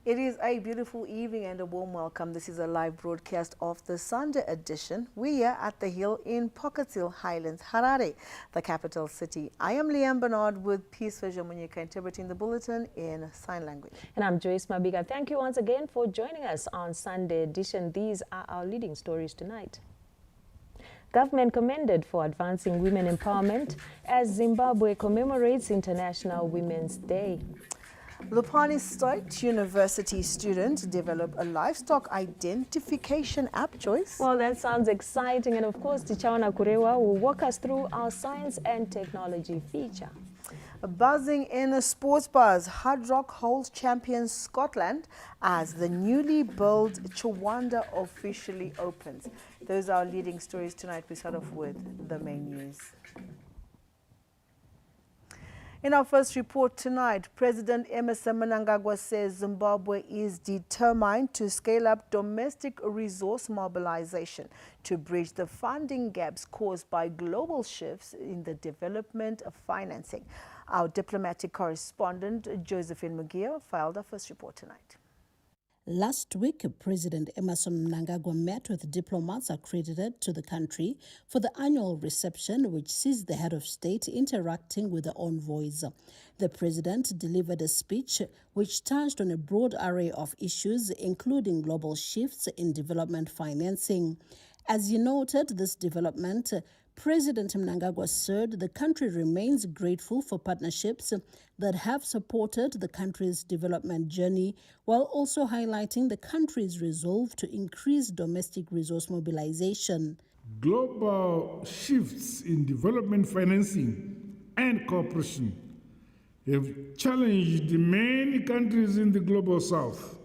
It is a beautiful evening and a warm welcome. This is a live broadcast of the Sunday edition. We are at the Hill in Pockets Hill Highlands, Harare, the capital city. I am Liam Bernard with Peace Munyika interpreting the bulletin in sign language. And I'm Joyce Mabiga. Thank you once again for joining us on Sunday edition. These are our leading stories tonight. Government commended for advancing women empowerment as Zimbabwe commemorates International Women's Day. Lupani State University students develop a livestock identification app, Joyce. Well, that sounds exciting. And of course, Tichawana Kurewa will walk us through our science and technology feature. Buzzing in sports bars, Hard Rock holds champion Scotland as the newly built Chawanda officially opens. Those are our leading stories tonight. We start off with the main news. In our first report tonight, President Emmerson Mnangagwa says Zimbabwe is determined to scale up domestic resource mobilization to bridge the funding gaps caused by global shifts in the development of financing. Our diplomatic correspondent, Josephine Mugia, filed our first report tonight. Last week, President Emmerson Mnangagwa met with diplomats accredited to the country for the annual reception, which sees the head of state interacting with the envoys. The president delivered a speech which touched on a broad array of issues, including global shifts in development financing. As he noted this development, President Mnangagwa said the country remains grateful for partnerships that have supported the country's development journey, while also highlighting the country's resolve to increase domestic resource mobilization. Global shifts in development financing and cooperation have challenged many countries in the global south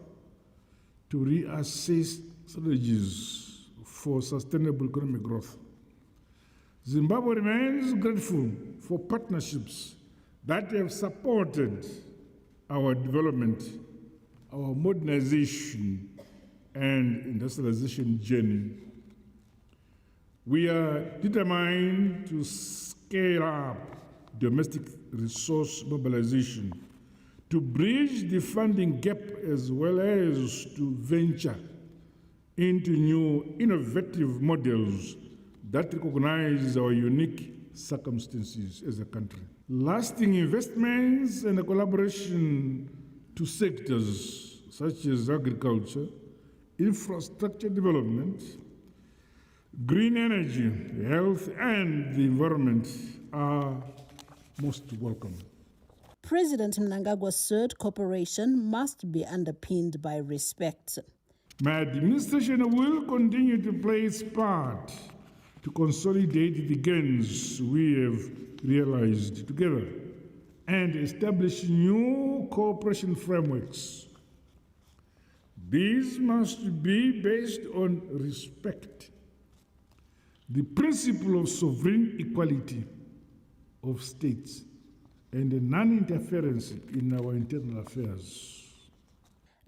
to reassess strategies for sustainable economic growth. Zimbabwe remains grateful for partnerships that have supported our development, our modernization and industrialization journey. We are determined to scale up domestic resource mobilization to bridge the funding gap as well as to venture into new innovative models that recognize our unique circumstances as a country. Lasting investments and collaboration to sectors such as agriculture, infrastructure development, green energy, health, and the environment are most welcome. President Mnangagwa said cooperation must be underpinned by respect. My administration will continue to play its part to consolidate the gains we have realized together and establish new cooperation frameworks. These must be based on respect, the principle of sovereign equality of states, and non-interference in our internal affairs.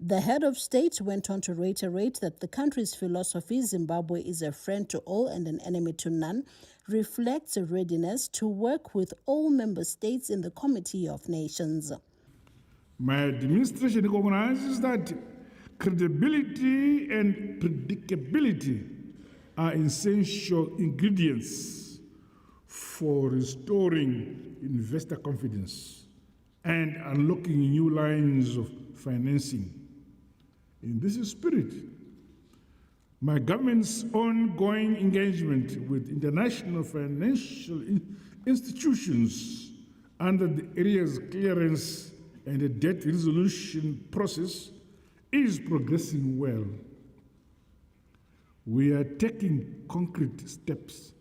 The head of state went on to reiterate that the country's philosophy, Zimbabwe is a friend to all and an enemy to none, reflects a readiness to work with all member states in the Committee of Nations. My administration recognizes that credibility and predictability are essential ingredients for restoring investor confidence and unlocking new lines of financing. In this spirit, my government's ongoing engagement with international financial institutions under the area's clearance and the debt resolution process is progressing well. We are taking concrete steps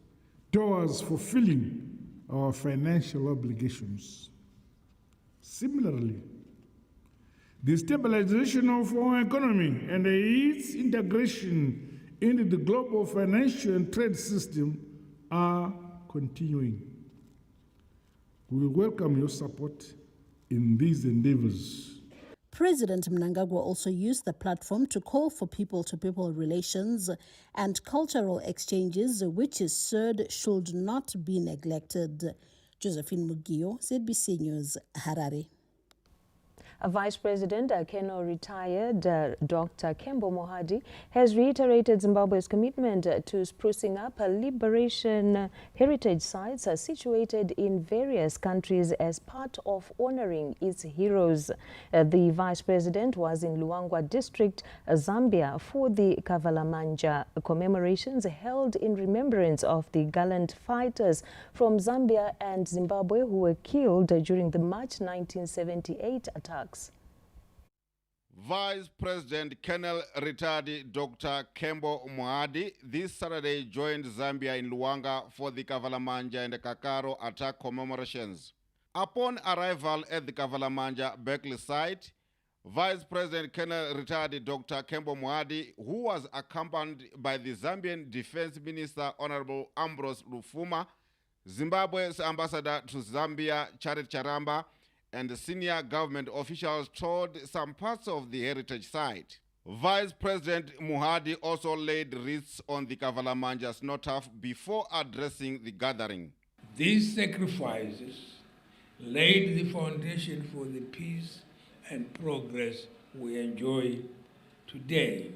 towards fulfilling our financial obligations. Similarly, the stabilization of our economy and its integration into the global financial and trade system are continuing. We welcome your support in these endeavors. President Mnangagwa also used the platform to call for people-to-people relations and cultural exchanges, which is said should not be neglected. Josephine Mugio, ZBC News, Harare. Vice President Keno retired Dr. Kembo Mohadi has reiterated Zimbabwe's commitment to sprucing up liberation heritage sites situated in various countries as part of honoring its heroes. The Vice President was in Luangwa District, Zambia, for the Kavalamanja commemorations held in remembrance of the gallant fighters from Zambia and Zimbabwe who were killed during the March 1978 attacks. Vice President Colonel retired Dr. Kembo Mohadi this Saturday joined Zambia in Luanga for the Kavalamanja and Kakaro attack commemorations. Upon arrival at the Kavalamanja Berkeley site, Vice President Colonel retired Dr. Kembo Mohadi, who was accompanied by the Zambian Defense Minister Honorable Ambrose Lufuma, Zimbabwe's ambassador to Zambia Charity Charamba, and the senior government officials toured some parts of the heritage site. Vice President Mohadi also laid wreaths on the Kavalamanja cenotaph before addressing the gathering. These sacrifices laid the foundation for the peace and progress we enjoy today.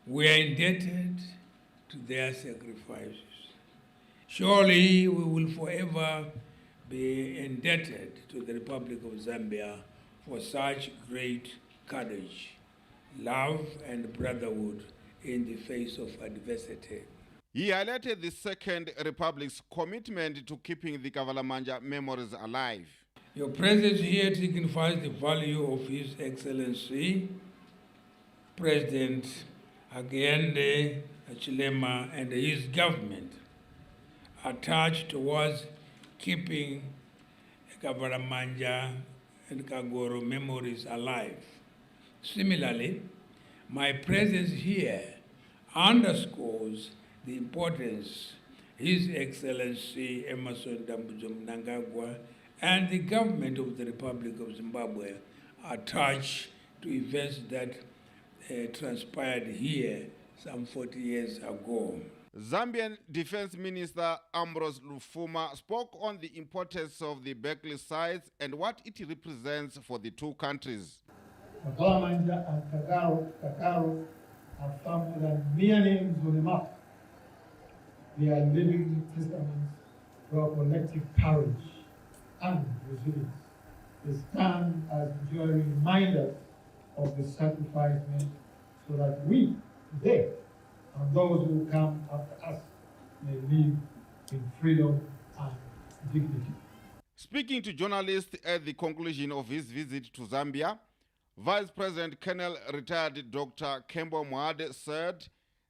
We are indebted to their sacrifices. Surely we will forever be indebted to the Republic of Zambia for such great courage, love, and brotherhood in the face of adversity. He highlighted the Second Republic's commitment to keeping the Kavalamanja memories alive. Your presence here signifies the value of His Excellency, President Hakainde Hichilema, and his government attached towards keeping Kavalamanja and Kagoro memories alive. Similarly, my presence here underscores the importance His Excellency Emmerson Mnangagwa and the government of the Republic of Zimbabwe attach to events that transpired here some 40 years ago. Zambian Defense Minister Ambrose Lufuma spoke on the importance of the Berkeley sites and what it represents for the two countries. Kavalamanja and Kakaro are found as mere names on the map. They are living testaments to our collective courage and resilience. They stand as enduring reminders of the sacrifice made so that we today and those who come after us may live in freedom and dignity. Speaking to journalists at the conclusion of his visit to Zambia, Vice President Colonel retired Dr. Kembo Mohadi said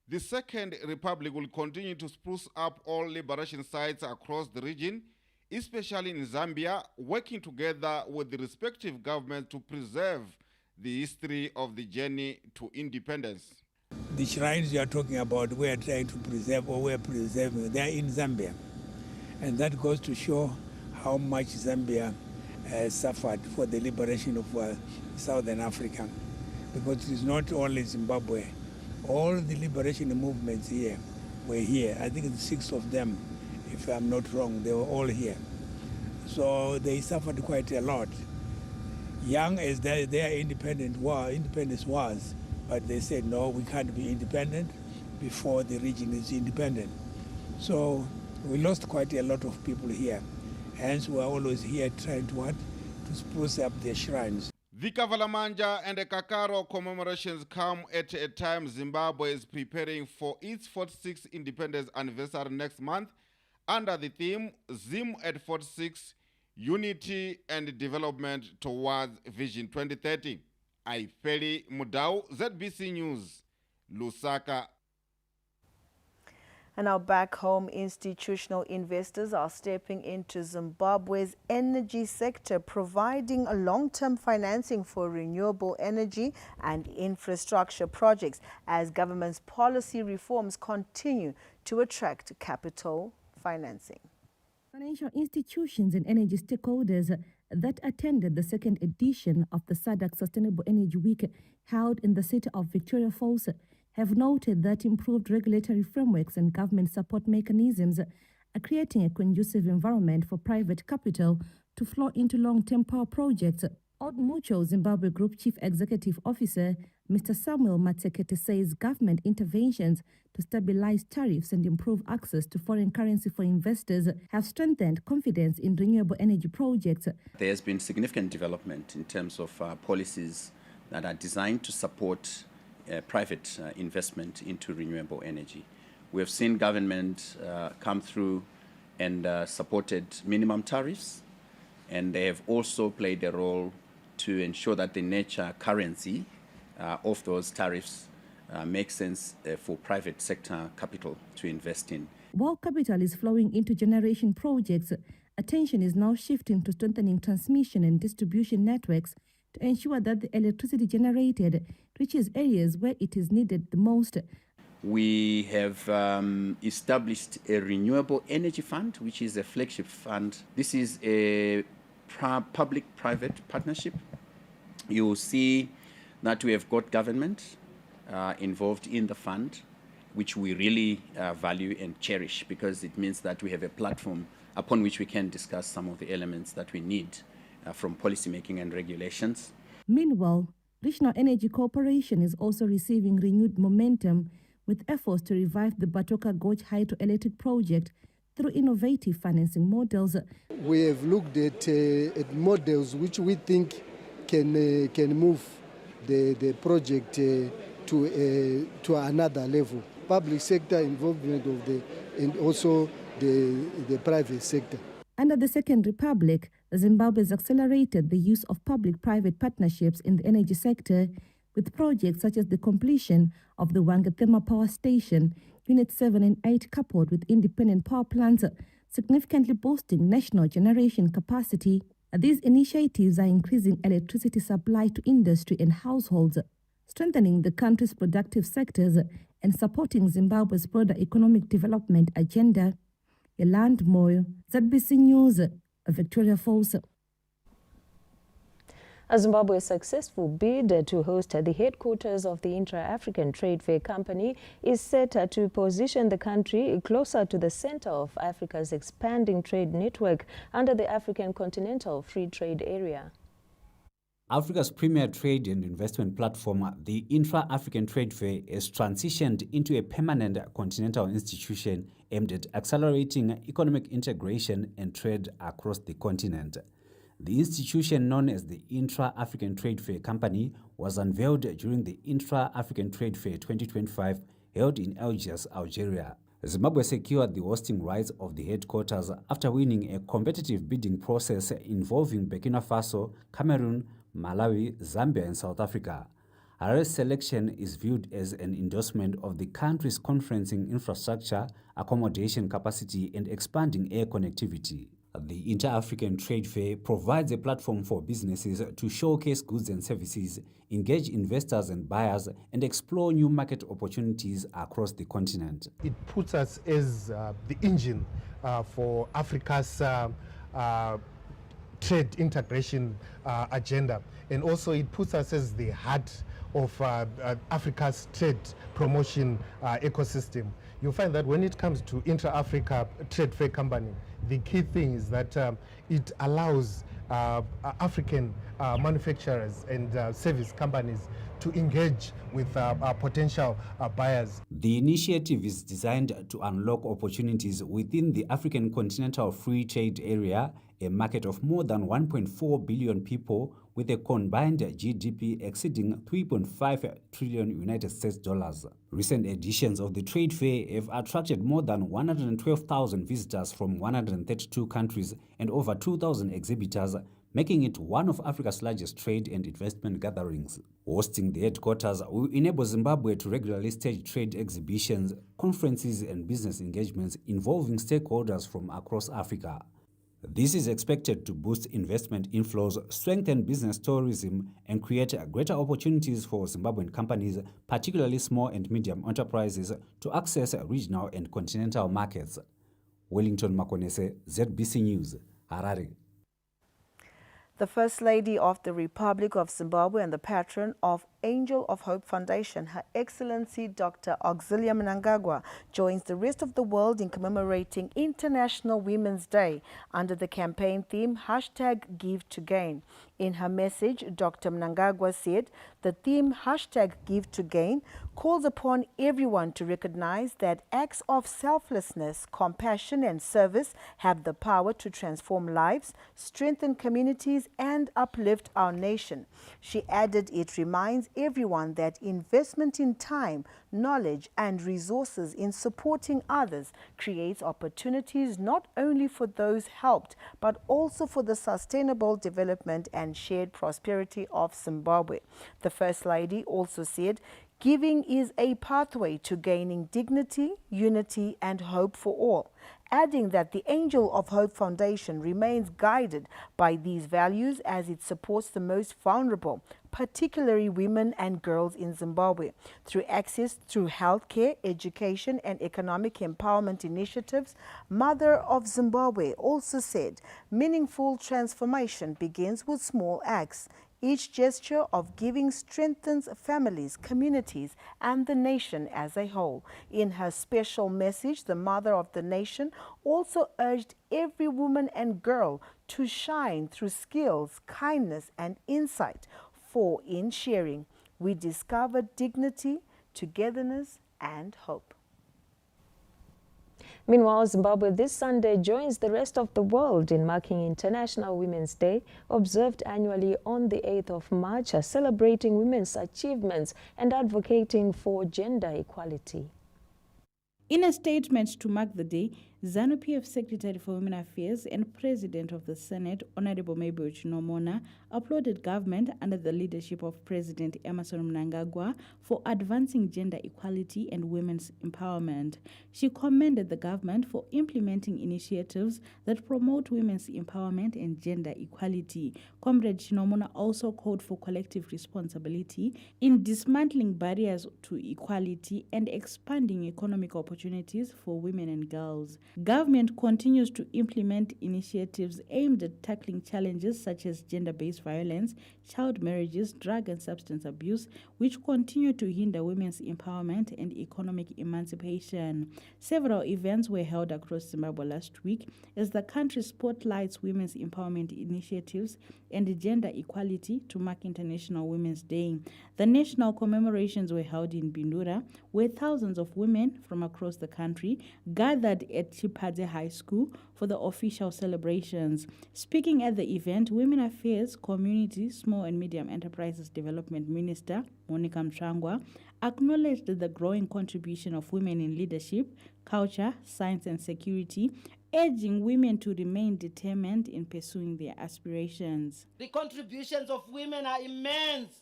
the Second Republic will continue to spruce up all liberation sites across the region, especially in Zambia, working together with the respective governments to preserve the history of the journey to independence. The shrines you are talking about, we are trying to preserve, or we are preserving, they are in Zambia. And that goes to show how much Zambia suffered for the liberation of Southern Africa. Because it is not only Zimbabwe. All the liberation movements here were here. I think it's 6 of them, if I'm not wrong, they were all here. So they suffered quite a lot. Young as their independence was, but they said, no, we can't be independent before the region is independent. So we lost quite a lot of people here. Hence, we are always here trying to spruce up their shrines. The Kavalamanja and the Kakaro commemorations come at a time Zimbabwe is preparing for its 46th independence anniversary next month under the theme Zim at 46, Unity and Development Towards Vision 2030. Aifeli Mudau, ZBC News, Lusaka. And now back home, institutional investors are stepping into Zimbabwe's energy sector, providing a long-term financing for renewable energy and infrastructure projects as government's policy reforms continue to attract capital financing. Financial institutions and energy stakeholders that attended the second edition of the SADC Sustainable Energy Week held in the city of Victoria Falls have noted that improved regulatory frameworks and government support mechanisms creating a conducive environment for private capital to flow into long-term power projects. Old Mutual Zimbabwe Group Chief Executive Officer Mr. Samuel Matsekete says government interventions to stabilize tariffs and improve access to foreign currency for investors have strengthened confidence in renewable energy projects. There has been significant development in terms of policies that are designed to support private investment into renewable energy. We have seen government come through and supported minimum tariffs, and they have also played a role to ensure that the nature currency of those tariffs makes sense for private sector capital to invest in. While capital is flowing into generation projects, attention is now shifting to strengthening transmission and distribution networks to ensure that the electricity generated reaches areas where it is needed the most. We have established a renewable energy fund, which is a flagship fund. This is a public-private partnership. You will see that we have got government involved in the fund, which we really value and cherish, because it means that we have a platform upon which we can discuss some of the elements that we need from policymaking and regulations. Meanwhile, Regional Energy Corporation is also receiving renewed momentum with efforts to revive the Batoka Gorge hydroelectric project through innovative financing models. We have looked at models which we think can move the project to another level. Public sector involvement of and also the private sector. Under the Second Republic, Zimbabwe has accelerated the use of public-private partnerships in the energy sector, with projects such as the completion of the Wangathema Power Station, Unit 7 and 8, coupled with independent power plants, significantly boosting national generation capacity. These initiatives are increasing electricity supply to industry and households, strengthening the country's productive sectors and supporting Zimbabwe's broader economic development agenda. Yolande Moyo, ZBC News, Victoria Falls. Zimbabwe's successful bid to host the headquarters of the Intra-African Trade Fair Company is set to position the country closer to the center of Africa's expanding trade network under the African Continental Free Trade Area. Africa's premier trade and investment platform, the Intra-African Trade Fair, has transitioned into a permanent continental institution aimed at accelerating economic integration and trade across the continent. The institution, known as the Intra-African Trade Fair Company, was unveiled during the Intra-African Trade Fair 2025 held in Algiers, Algeria. Zimbabwe secured the hosting rights of the headquarters after winning a competitive bidding process involving Burkina Faso, Cameroon, Malawi, Zambia and South Africa. Harare's selection is viewed as an endorsement of the country's conferencing infrastructure, accommodation capacity and expanding air connectivity. The Inter-African Trade Fair provides a platform for businesses to showcase goods and services, engage investors and buyers, and explore new market opportunities across the continent. It puts us as the engine for Africa's trade integration agenda, and also it puts us as the heart of Africa's trade promotion ecosystem. You'll find that when it comes to Intra-Africa Trade Fair Company, the key thing is that it allows African manufacturers and service companies to engage with potential buyers. The initiative is designed to unlock opportunities within the African Continental Free Trade Area, a market of more than 1.4 billion people with a combined GDP exceeding 3.5 trillion United States dollars. Recent editions of the trade fair have attracted more than 112,000 visitors from 132 countries and over 2,000 exhibitors, making it one of Africa's largest trade and investment gatherings. Hosting the headquarters will enable Zimbabwe to regularly stage trade exhibitions, conferences and business engagements involving stakeholders from across Africa. This is expected to boost investment inflows, strengthen business tourism, and create greater opportunities for Zimbabwean companies, particularly small and medium enterprises, to access regional and continental markets. Wellington Makonese, ZBC News, Harare. The First Lady of the Republic of Zimbabwe and the patron of Angel of Hope Foundation, Her Excellency Dr. Auxilia Mnangagwa, joins the rest of the world in commemorating International Women's Day under the campaign theme #GiveToGain. In her message, Dr. Mnangagwa said the theme #GiveToGain calls upon everyone to recognize that acts of selflessness, compassion and service have the power to transform lives, strengthen communities and uplift our nation. She added it reminds everyone that investment in time, knowledge and resources in supporting others creates opportunities not only for those helped but also for the sustainable development and shared prosperity of Zimbabwe. The First Lady also said, "Giving is a pathway to gaining dignity, unity and hope for all," adding that the Angel of Hope Foundation remains guided by these values as it supports the most vulnerable, particularly women and girls in Zimbabwe, through access to healthcare, education and economic empowerment initiatives. Mother of Zimbabwe also said, "Meaningful transformation begins with small acts. Each gesture of giving strengthens families, communities, and the nation as a whole." In her special message, the Mother of the Nation also urged every woman and girl to shine through skills, kindness, and insight. For in sharing, we discover dignity, togetherness, and hope. Meanwhile, Zimbabwe this Sunday joins the rest of the world in marking International Women's Day, observed annually on the 8th of March, celebrating women's achievements and advocating for gender equality. In a statement to mark the day, ZANU-PF Secretary for Women Affairs and President of the Senate, Honorable Mabel Chinomona, applauded government under the leadership of President Emmerson Mnangagwa for advancing gender equality and women's empowerment. She commended the government for implementing initiatives that promote women's empowerment and gender equality. Comrade Chinomona also called for collective responsibility in dismantling barriers to equality and expanding economic opportunities for women and girls. Government continues to implement initiatives aimed at tackling challenges such as gender-based violence, child marriages, drug and substance abuse, which continue to hinder women's empowerment and economic emancipation. Several events were held across Zimbabwe last week as the country spotlights women's empowerment initiatives and gender equality to mark International Women's Day. The national commemorations were held in Bindura, where thousands of women from across the country gathered at Chipadze High School for the official celebrations. Speaking at the event, Women Affairs, Community, Small and Medium Enterprises Development Minister Monica Mchangwa acknowledged the growing contribution of women in leadership, culture, science and security, urging women to remain determined in pursuing their aspirations. The contributions of women are immense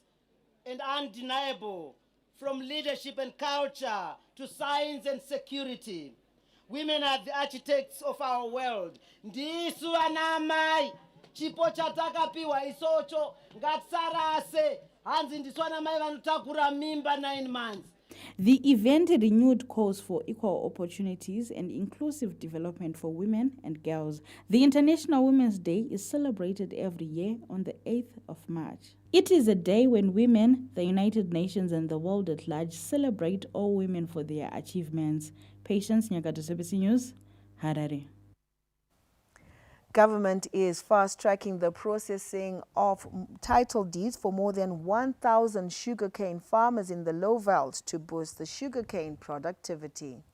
and undeniable, from leadership and culture to science and security. Women are the architects of our world. Ndisu anamai chipo chatakapiwa isocho ngatsarase hanzi ndisu anamai vanotakura mimba 9 months. The event renewed calls for equal opportunities and inclusive development for women and girls. The International Women's Day is celebrated every year on the 8th of March. It is a day when women, the United Nations and the world at large celebrate all women for their achievements. Patience Nyakato, SABC News, Harare. Government is fast-tracking the processing of title deeds for more than 1,000 sugarcane farmers in the Low Veld to boost the sugarcane productivity.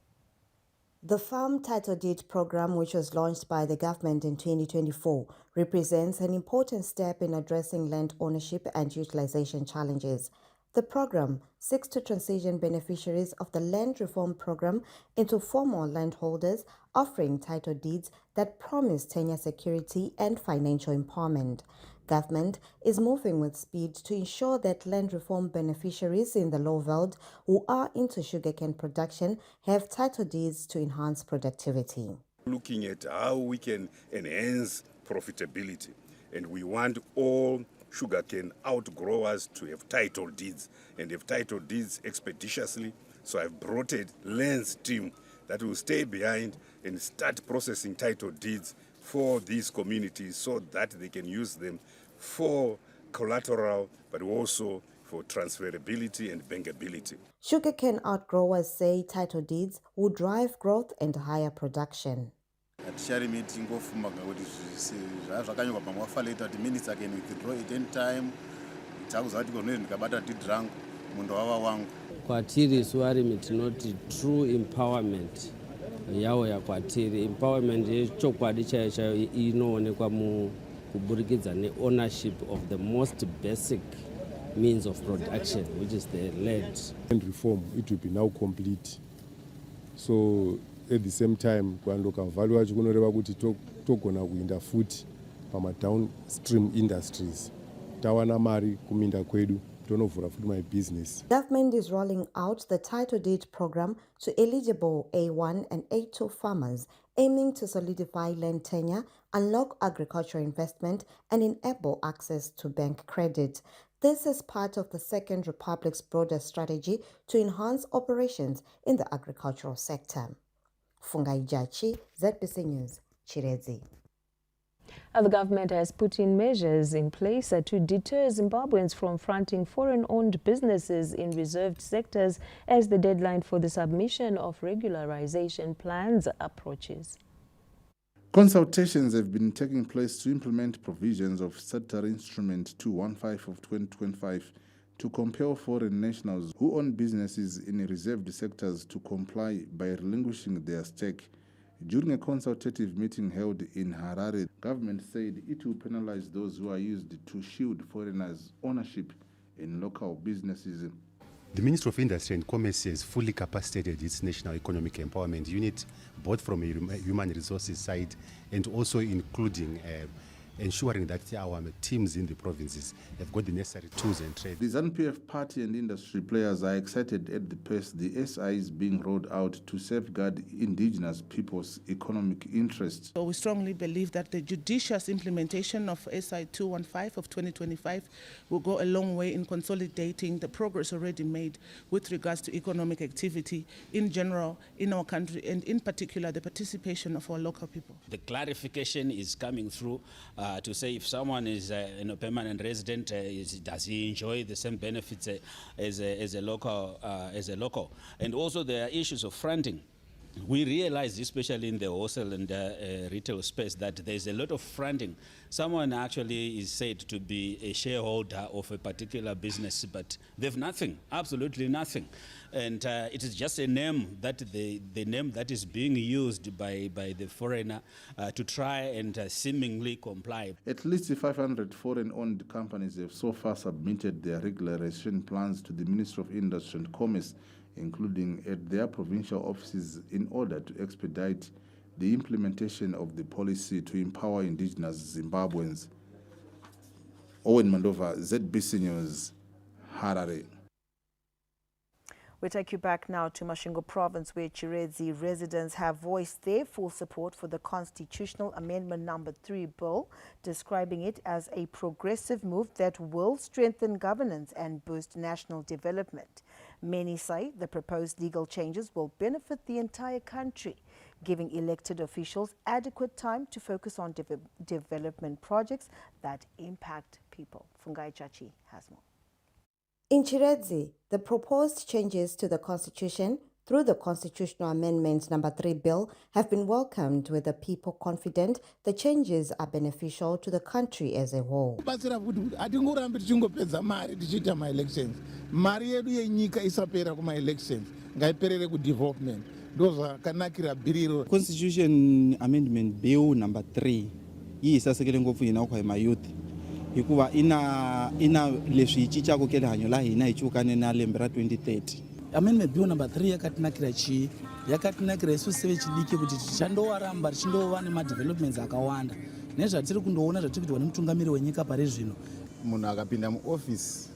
The Farm Title Deed program, which was launched by the government in 2024, represents an important step in addressing land ownership and utilization challenges. The program seeks to transition beneficiaries of the Land Reform Program into formal landholders, offering title deeds that promise tenure security and financial empowerment. Government is moving with speed to ensure that land reform beneficiaries in the Low Veld who are into sugarcane production have title deeds to enhance productivity. Looking at how we can enhance profitability, and we want all sugarcane outgrowers to have title deeds and have title deeds expeditiously. So I've brought a lands team that will stay behind and start processing title deeds for these communities so that they can use them for collateral but also for transferability and bankability. Sugarcane outgrowers say title deeds will drive growth and higher production. Hatishari meeting ngofuma kuti zvakanyongwa pamwafa later kuti minister can withdraw it any time. Chakuza kuti konene ndikabata deed rangu mundo wava wangu. Kwatiri suarimi tinoti true empowerment yawo yakwatiri empowerment yechokwadi chaiyo chaiyo inoonekwa kuburikidza ownership of the most basic means of production, which is the land. And reform, it will be now complete. So at the same time, kuandoka value wacho kunoreva kuti togona kuinda futi pama downstream industries. Tawana mari kuminda kwedu. My business. Government is rolling out the title deed program to eligible A1 and A2 farmers, aiming to solidify land tenure, unlock agricultural investment, and enable access to bank credit. This is part of the Second Republic's broader strategy to enhance operations in the agricultural sector. Fungai Jachi, ZBC News, Chirezi. The government has put in measures in place to deter Zimbabweans from fronting foreign-owned businesses in reserved sectors as the deadline for the submission of regularization plans approaches. Consultations have been taking place to implement provisions of Statutory Instrument 215 of 2025 to compel foreign nationals who own businesses in reserved sectors to comply by relinquishing their stake. During a consultative meeting held in Harare, government said it will penalize those who are used to shield foreigners' ownership in local businesses. The Ministry of Industry and Commerce has fully capacitated its National Economic Empowerment Unit, both from a human resources side and also including ensuring that our teams in the provinces have got the necessary tools and trade. The ZANU-PF party and industry players are excited at the pace the SI is being rolled out to safeguard indigenous people's economic interests. So we strongly believe that the judicious implementation of SI 215 of 2025 will go a long way in consolidating the progress already made with regards to economic activity in general in our country, and in particular the participation of our local people. The clarification is coming through to say if someone is a permanent resident, does he enjoy the same benefits as a local? And also there are issues of fronting. We realize, especially in the wholesale and retail space, that there's a lot of fronting. Someone actually is said to be a shareholder of a particular business, but they've nothing, absolutely nothing. And it is just a name that the name that is being used by the foreigner to try and seemingly comply. At least 500 foreign-owned companies have so far submitted their regularization plans to the Ministry of Industry and Commerce, including at their provincial offices, in order to expedite the implementation of the policy to empower indigenous Zimbabweans. Owen Mandova, ZBC News, Harare. We take you back now to Masvingo Province, where Chirezi residents have voiced their full support for the Constitutional Amendment Number 3 bill, describing it as a progressive move that will strengthen governance and boost national development. Many say the proposed legal changes will benefit the entire country, giving elected officials adequate time to focus on development projects that impact people. Fungai Chachi has more. In Chirezi, the proposed changes to the Constitution through the Constitutional Amendment Number 3 bill have been welcomed, with the people confident the changes are beneficial to the country as a whole. Constitution Amendment Bill Number 3 yisasekele ngopfu hina kwa mayouth hikuva ina leswi cincaka ke rihanyo la hina hi cukane na lembe ra 2030. Amendment Bill Number 3 yakatinakira isu seve chidiki kuti tichandowaramba tichindova nema-developments akawanda nezvatiri kundoona zvatiri kuitwa nemutungamiri wenyika pari zvino. Munhu akapinda muoffice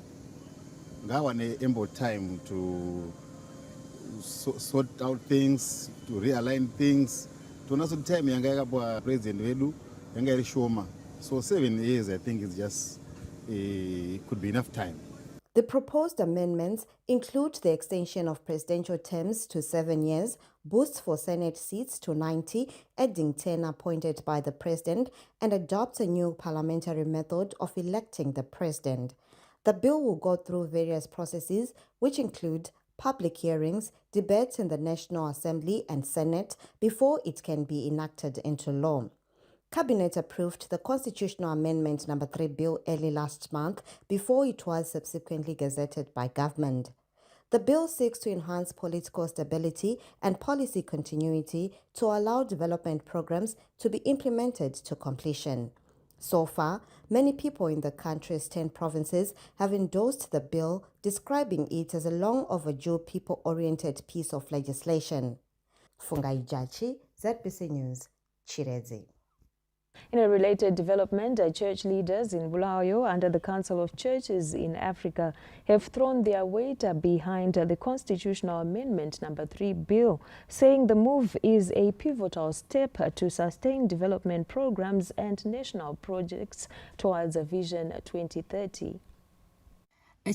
ngawane ample time to sort out things, to realign things. Tonaso time yanga yakapwa president wedu yanga iri shoma. So 7 years, I think, is just could be enough time. The proposed amendments include the extension of presidential terms to 7 years, boosts for Senate seats to 90, adding 10 appointed by the president, and adopt a new parliamentary method of electing the president. The bill will go through various processes, which include public hearings, debates in the National Assembly and Senate before it can be enacted into law. Cabinet approved the Constitutional Amendment No. 3 bill early last month before it was subsequently gazetted by government. The bill seeks to enhance political stability and policy continuity to allow development programs to be implemented to completion. So far, many people in the country's 10 provinces have endorsed the bill, describing it as a long overdue people-oriented piece of legislation. Fungai Jachi, ZBC News, Chirezi. In a related development, church leaders in Bulawayo under the Council of Churches in Africa have thrown their weight behind the Constitutional Amendment No. 3 bill, saying the move is a pivotal step to sustain development programs and national projects towards Vision 2030.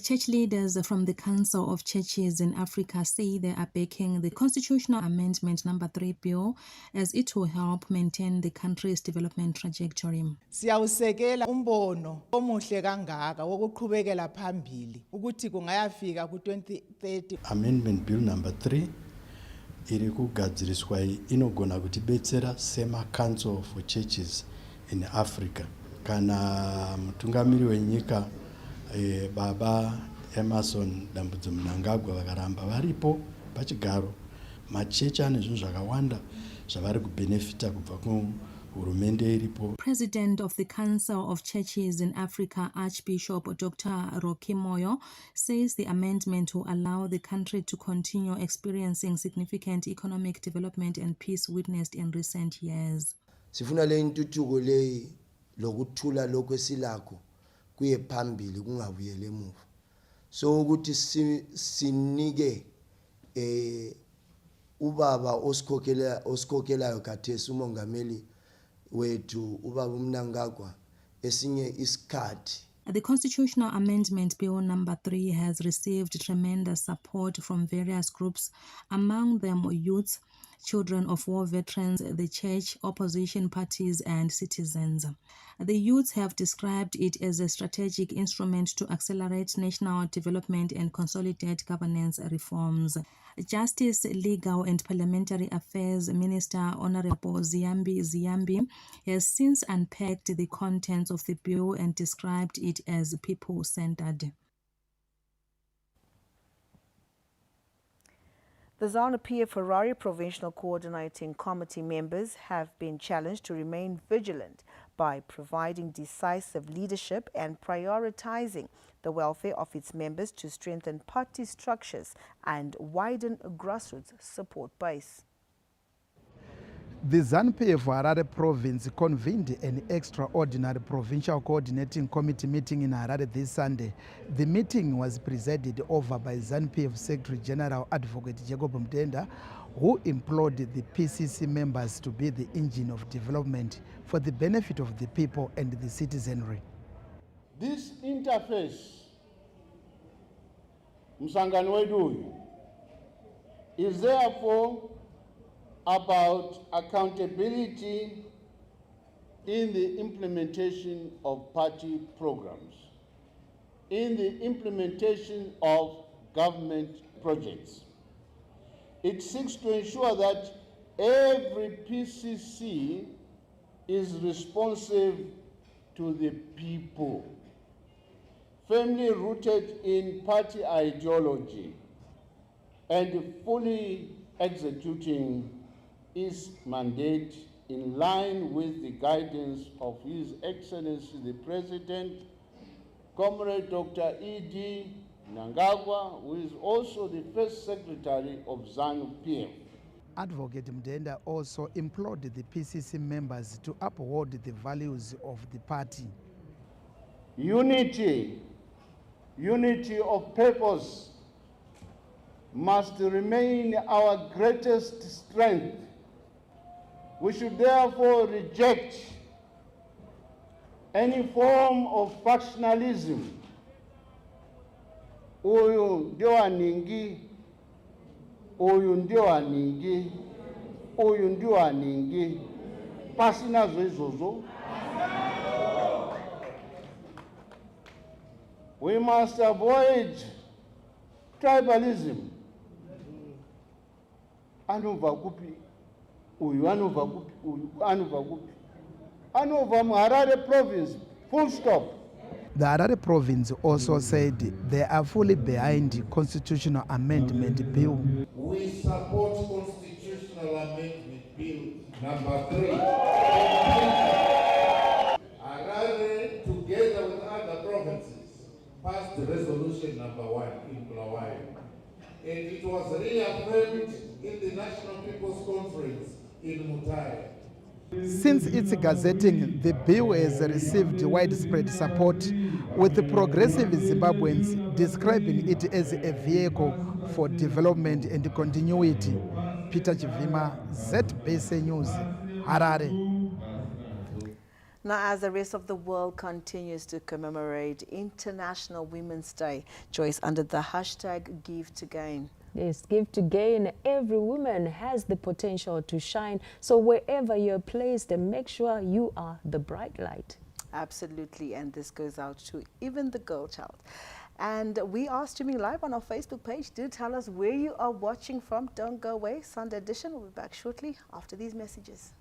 Church leaders from the Council of Churches in Africa say they are backing the Constitutional Amendment No. 3 bill as it will help maintain the country's development trajectory. Siyawusekela umbono omuhle kangaka wokuqhubekela phambili ukuthi kungayafika ku-2030. Amendment Bill No. 3 iri kugadziriswa inogona kutibetsera sema Council for Churches in Africa. Kana mutungamiri wenyika Baba Emerson Dambudzo Mnangagwa vakaramba varipo pachigaro, machechi ane zvinhu zvakawanda zvavari kubenefita kubva kuhurumende iripo. President of the Council of Churches in Africa, Archbishop Dr. Rocky Moyo, says the amendment will allow the country to continue experiencing significant economic development and peace witnessed in recent years. Sifuna le intuthuko le lokuthula lokho esilakho kuye phambili kungabuyele emuva, so ukuthi sinike ubaba osikhokhelayo khathesi umongameli wethu ubaba uMnangagwa esinye isikhathi. The Constitutional Amendment Bill No. 3 has received tremendous support from various groups, among them youths, children of war veterans, the church, opposition parties, and citizens. The youths have described it as a strategic instrument to accelerate national development and consolidate governance reforms. Justice, Legal and Parliamentary Affairs Minister Honorable Ziyambi has since unpacked the contents of the bill and described it as people-centered. The ZANU-PF Ferrari Provincial Coordinating Committee members have been challenged to remain vigilant by providing decisive leadership and prioritizing the welfare of its members to strengthen party structures and widen grassroots support base. The ZANU-PF Harare province convened an extraordinary provincial coordinating committee meeting in Harare this Sunday. The meeting was presided over by ZANU-PF Secretary General Advocate Jacob Mtenda, who implored the PCC members to be the engine of development for the benefit of the people and the citizenry. This interface, Msangano wedu, is therefore about accountability in the implementation of party programs, in the implementation of government projects. It seeks to ensure that every PCC is responsive to the people, firmly rooted in party ideology, and fully executing its mandate in line with the guidance of His Excellency the President, Comrade Dr. E.D. Mnangagwa, who is also the first secretary of ZANU-PF. Advocate Mdenda also implored the PCC members to uphold the values of the party. Unity of purpose must remain our greatest strength. We should therefore reject any form of factionalism. Uyu ndio aningi, uyu ndio aningi, uyu ndio aningi, pasinazo izozo. We must avoid tribalism. Anova kupi, uyu anova kupi, uyu anova kupi. Anova Harare province, full stop. The Harare province also said they are fully behind the constitutional amendment bill. We support constitutional amendment bill number 3. Harare, together with other provinces, passed resolution number 1 in Bulawayo. And it was reaffirmed in the National People's Conference in Mutare. Since its gazetting, the bill has received widespread support, with the progressive Zimbabweans describing it as a vehicle for development and continuity. Peter Chivima, ZBC News, Harare. Now, as the rest of the world continues to commemorate International Women's Day, Joyce, under the hashtag Give to Gain. Yes, give to gain. Every woman has the potential to shine. So wherever you're placed, make sure you are the bright light. Absolutely, and this goes out to even the girl child. And we are streaming live on our Facebook page. Do tell us where you are watching from. Don't go away. Sunday edition will be back shortly after these messages.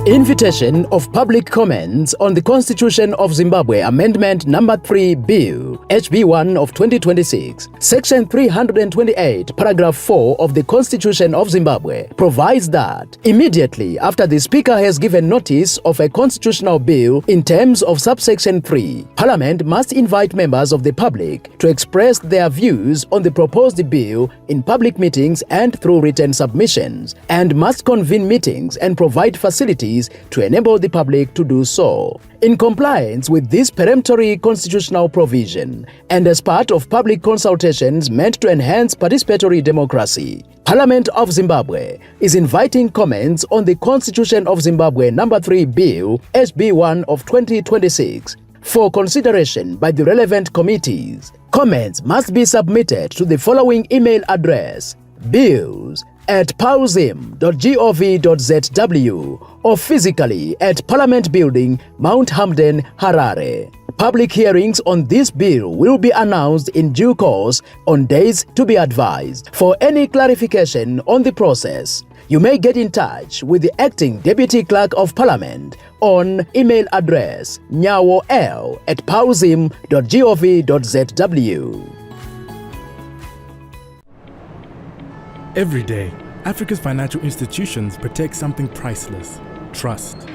Invitation of public comments on the Constitution of Zimbabwe Amendment Number 3 Bill, HB1 of 2026. Section 328, Paragraph 4 of the Constitution of Zimbabwe provides that immediately after the Speaker has given notice of a constitutional bill in terms of subsection 3, Parliament must invite members of the public to express their views on the proposed bill in public meetings and through written submissions, and must convene meetings and provide facilities to enable the public to do so. In compliance with this peremptory constitutional provision, and as part of public consultations meant to enhance participatory democracy, Parliament of Zimbabwe is inviting comments on the Constitution of Zimbabwe Number 3 Bill, HB1 of 2026, for consideration by the relevant committees. Comments must be submitted to the following email address: bills@pauzim.gov.zw or physically at Parliament Building, Mount Hamden, Harare. Public hearings on this bill will be announced in due course on days to be advised. For any clarification on the process, you may get in touch with the Acting Deputy Clerk of Parliament on email address nyawo@pauzim.gov.zw. Every day, Africa's financial institutions protect something priceless: trust.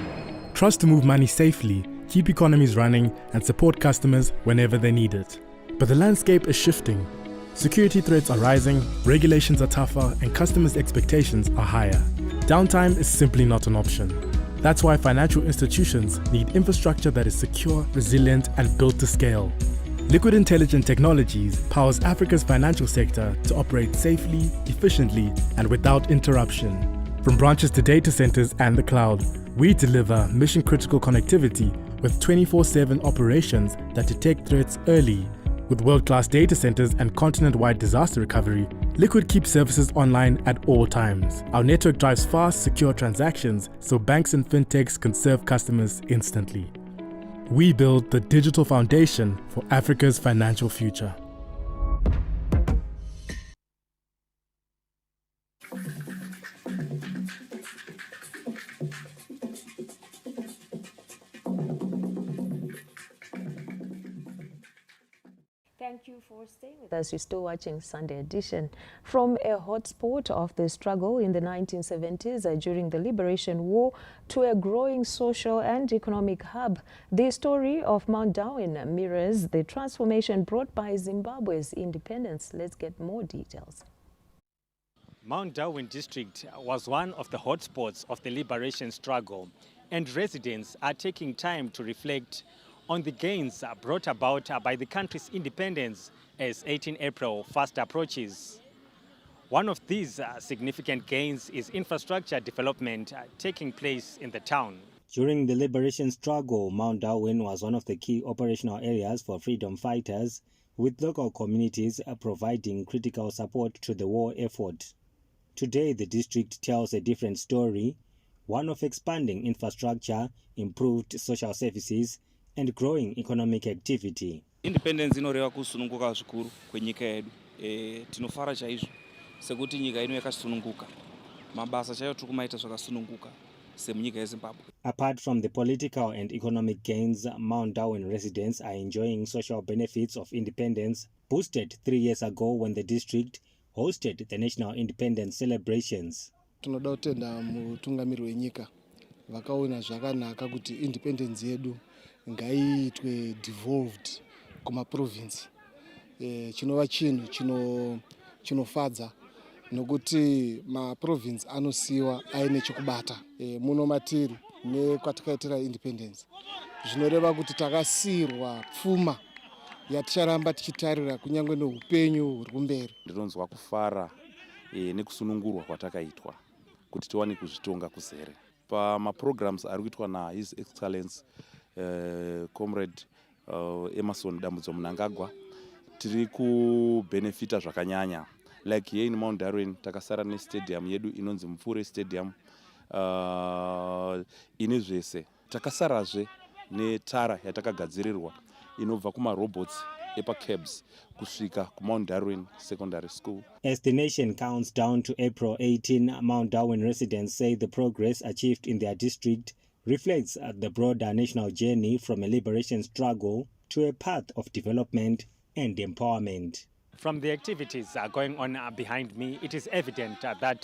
Trust to move money safely, keep economies running, and support customers whenever they need it. But the landscape is shifting. Security threats are rising, regulations are tougher, and customers' expectations are higher. Downtime is simply not an option. That's why financial institutions need infrastructure that is secure, resilient, and built to scale. Liquid Intelligent Technologies powers Africa's financial sector to operate safely, efficiently, and without interruption. From branches to data centers and the cloud, we deliver mission-critical connectivity with 24/7 operations that detect threats early. With world-class data centers and continent-wide disaster recovery, Liquid keeps services online at all times. Our network drives fast, secure transactions so banks and fintechs can serve customers instantly. We build the digital foundation for Africa's financial future. Thank you for staying with us. You're still watching Sunday Edition. From a hotspot of the struggle in the 1970s during the Liberation War to a growing social and economic hub, the story of Mount Darwin mirrors the transformation brought by Zimbabwe's independence. Let's get more details. Mount Darwin district was one of the hotspots of the liberation struggle, and residents are taking time to reflect on the gains brought about by the country's independence as 18 April fast approaches. One of these significant gains is infrastructure development taking place in the town. During the liberation struggle, Mount Darwin was one of the key operational areas for freedom fighters, with local communities providing critical support to the war effort. Today, the district tells a different story, one of expanding infrastructure, improved social services, and growing economic activity. Independence inoreva kusununguka zvikuru kwenyika yedu. Tinofara chaizvo sekuti nyika ino yakasununguka. Mabasa chaiyo tikumaita zvakasununguka semunyika yeZimbabwe. Apart from the political and economic gains, Mount Darwin residents are enjoying social benefits of independence, boosted 3 years ago when the district hosted the national independence celebrations. Tinoda kutenda mutungamiri wenyika vakaona zvakanaka kuti independence yedu ngaiitwe devolved kuma province. Chinova chinhu chinofadza nokuti ma province anosiwa aine chekubata muno matiri nekwatakaitira independence. Zvinoreva kuti takasirwa pfuma yaticharamba tichitarira kunyangwe neupenyu huri kumberi. Ndinonzwa kufara nekusunungurwa kwatakaitwa kuti tiwane kuzvitonga kuzere. Pamaprograms ari kuitwa na His Excellency Comrade Emerson Dambudzo Mnangagwa tiri kubenefita zvakanyanya. Like here in Mount Darwin takasara nestadium yedu inonzi Mupfure Stadium ine zvese. Takasarazve netara yatakagadzirirwa inobva kuma robots epa-cabs kusvika kuMount Darwin Secondary School. As the nation counts down to April 18, Mount Darwin residents say the progress achieved in their district reflects the broader national journey from a liberation struggle to a path of development and empowerment. From the activities going on behind me, it is evident that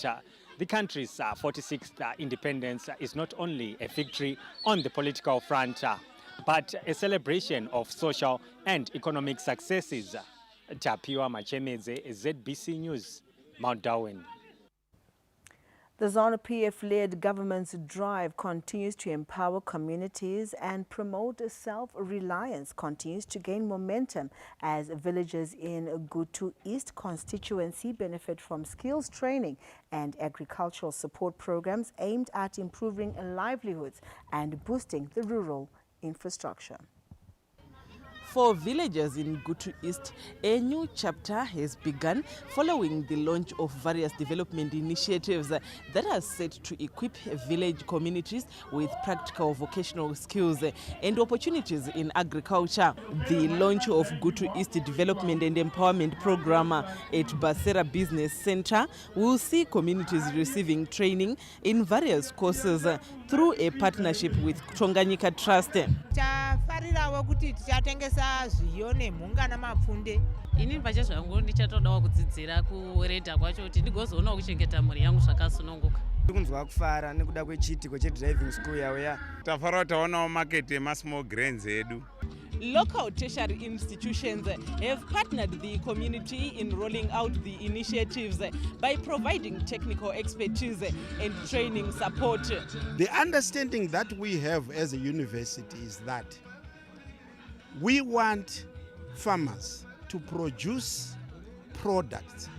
the country's 46th independence is not only a victory on the political front, but a celebration of social and economic successes. Tapiwa Machemeze, ZBC News, Mount Darwin. The ZANU-PF-led government's drive continues to empower communities and promote self-reliance continues to gain momentum as villagers in Gutu East constituency benefit from skills training and agricultural support programs aimed at improving livelihoods and boosting the rural infrastructure. For villagers in Gutu East, a new chapter has begun following the launch of various development initiatives that are set to equip village communities with practical vocational skills and opportunities in agriculture. The launch of Gutu East Development and Empowerment Program at Basera Business Center will see communities receiving training in various courses through a partnership with Tonganyika Trust. Inini pacha zvangu ndichatodawo kudzidzira kuredha kwacho kuti ndigozoona kuchengeta mhuri yangu zvakasununguka. Ndikunzwa kufara nekuda kwechitiko chedriving school yawo tafara taonawo market yemasmall grains edu. Local tertiary institutions have partnered the community in rolling out the initiatives by providing technical expertise and training support. The understanding that we have as a university is that we want farmers to produce products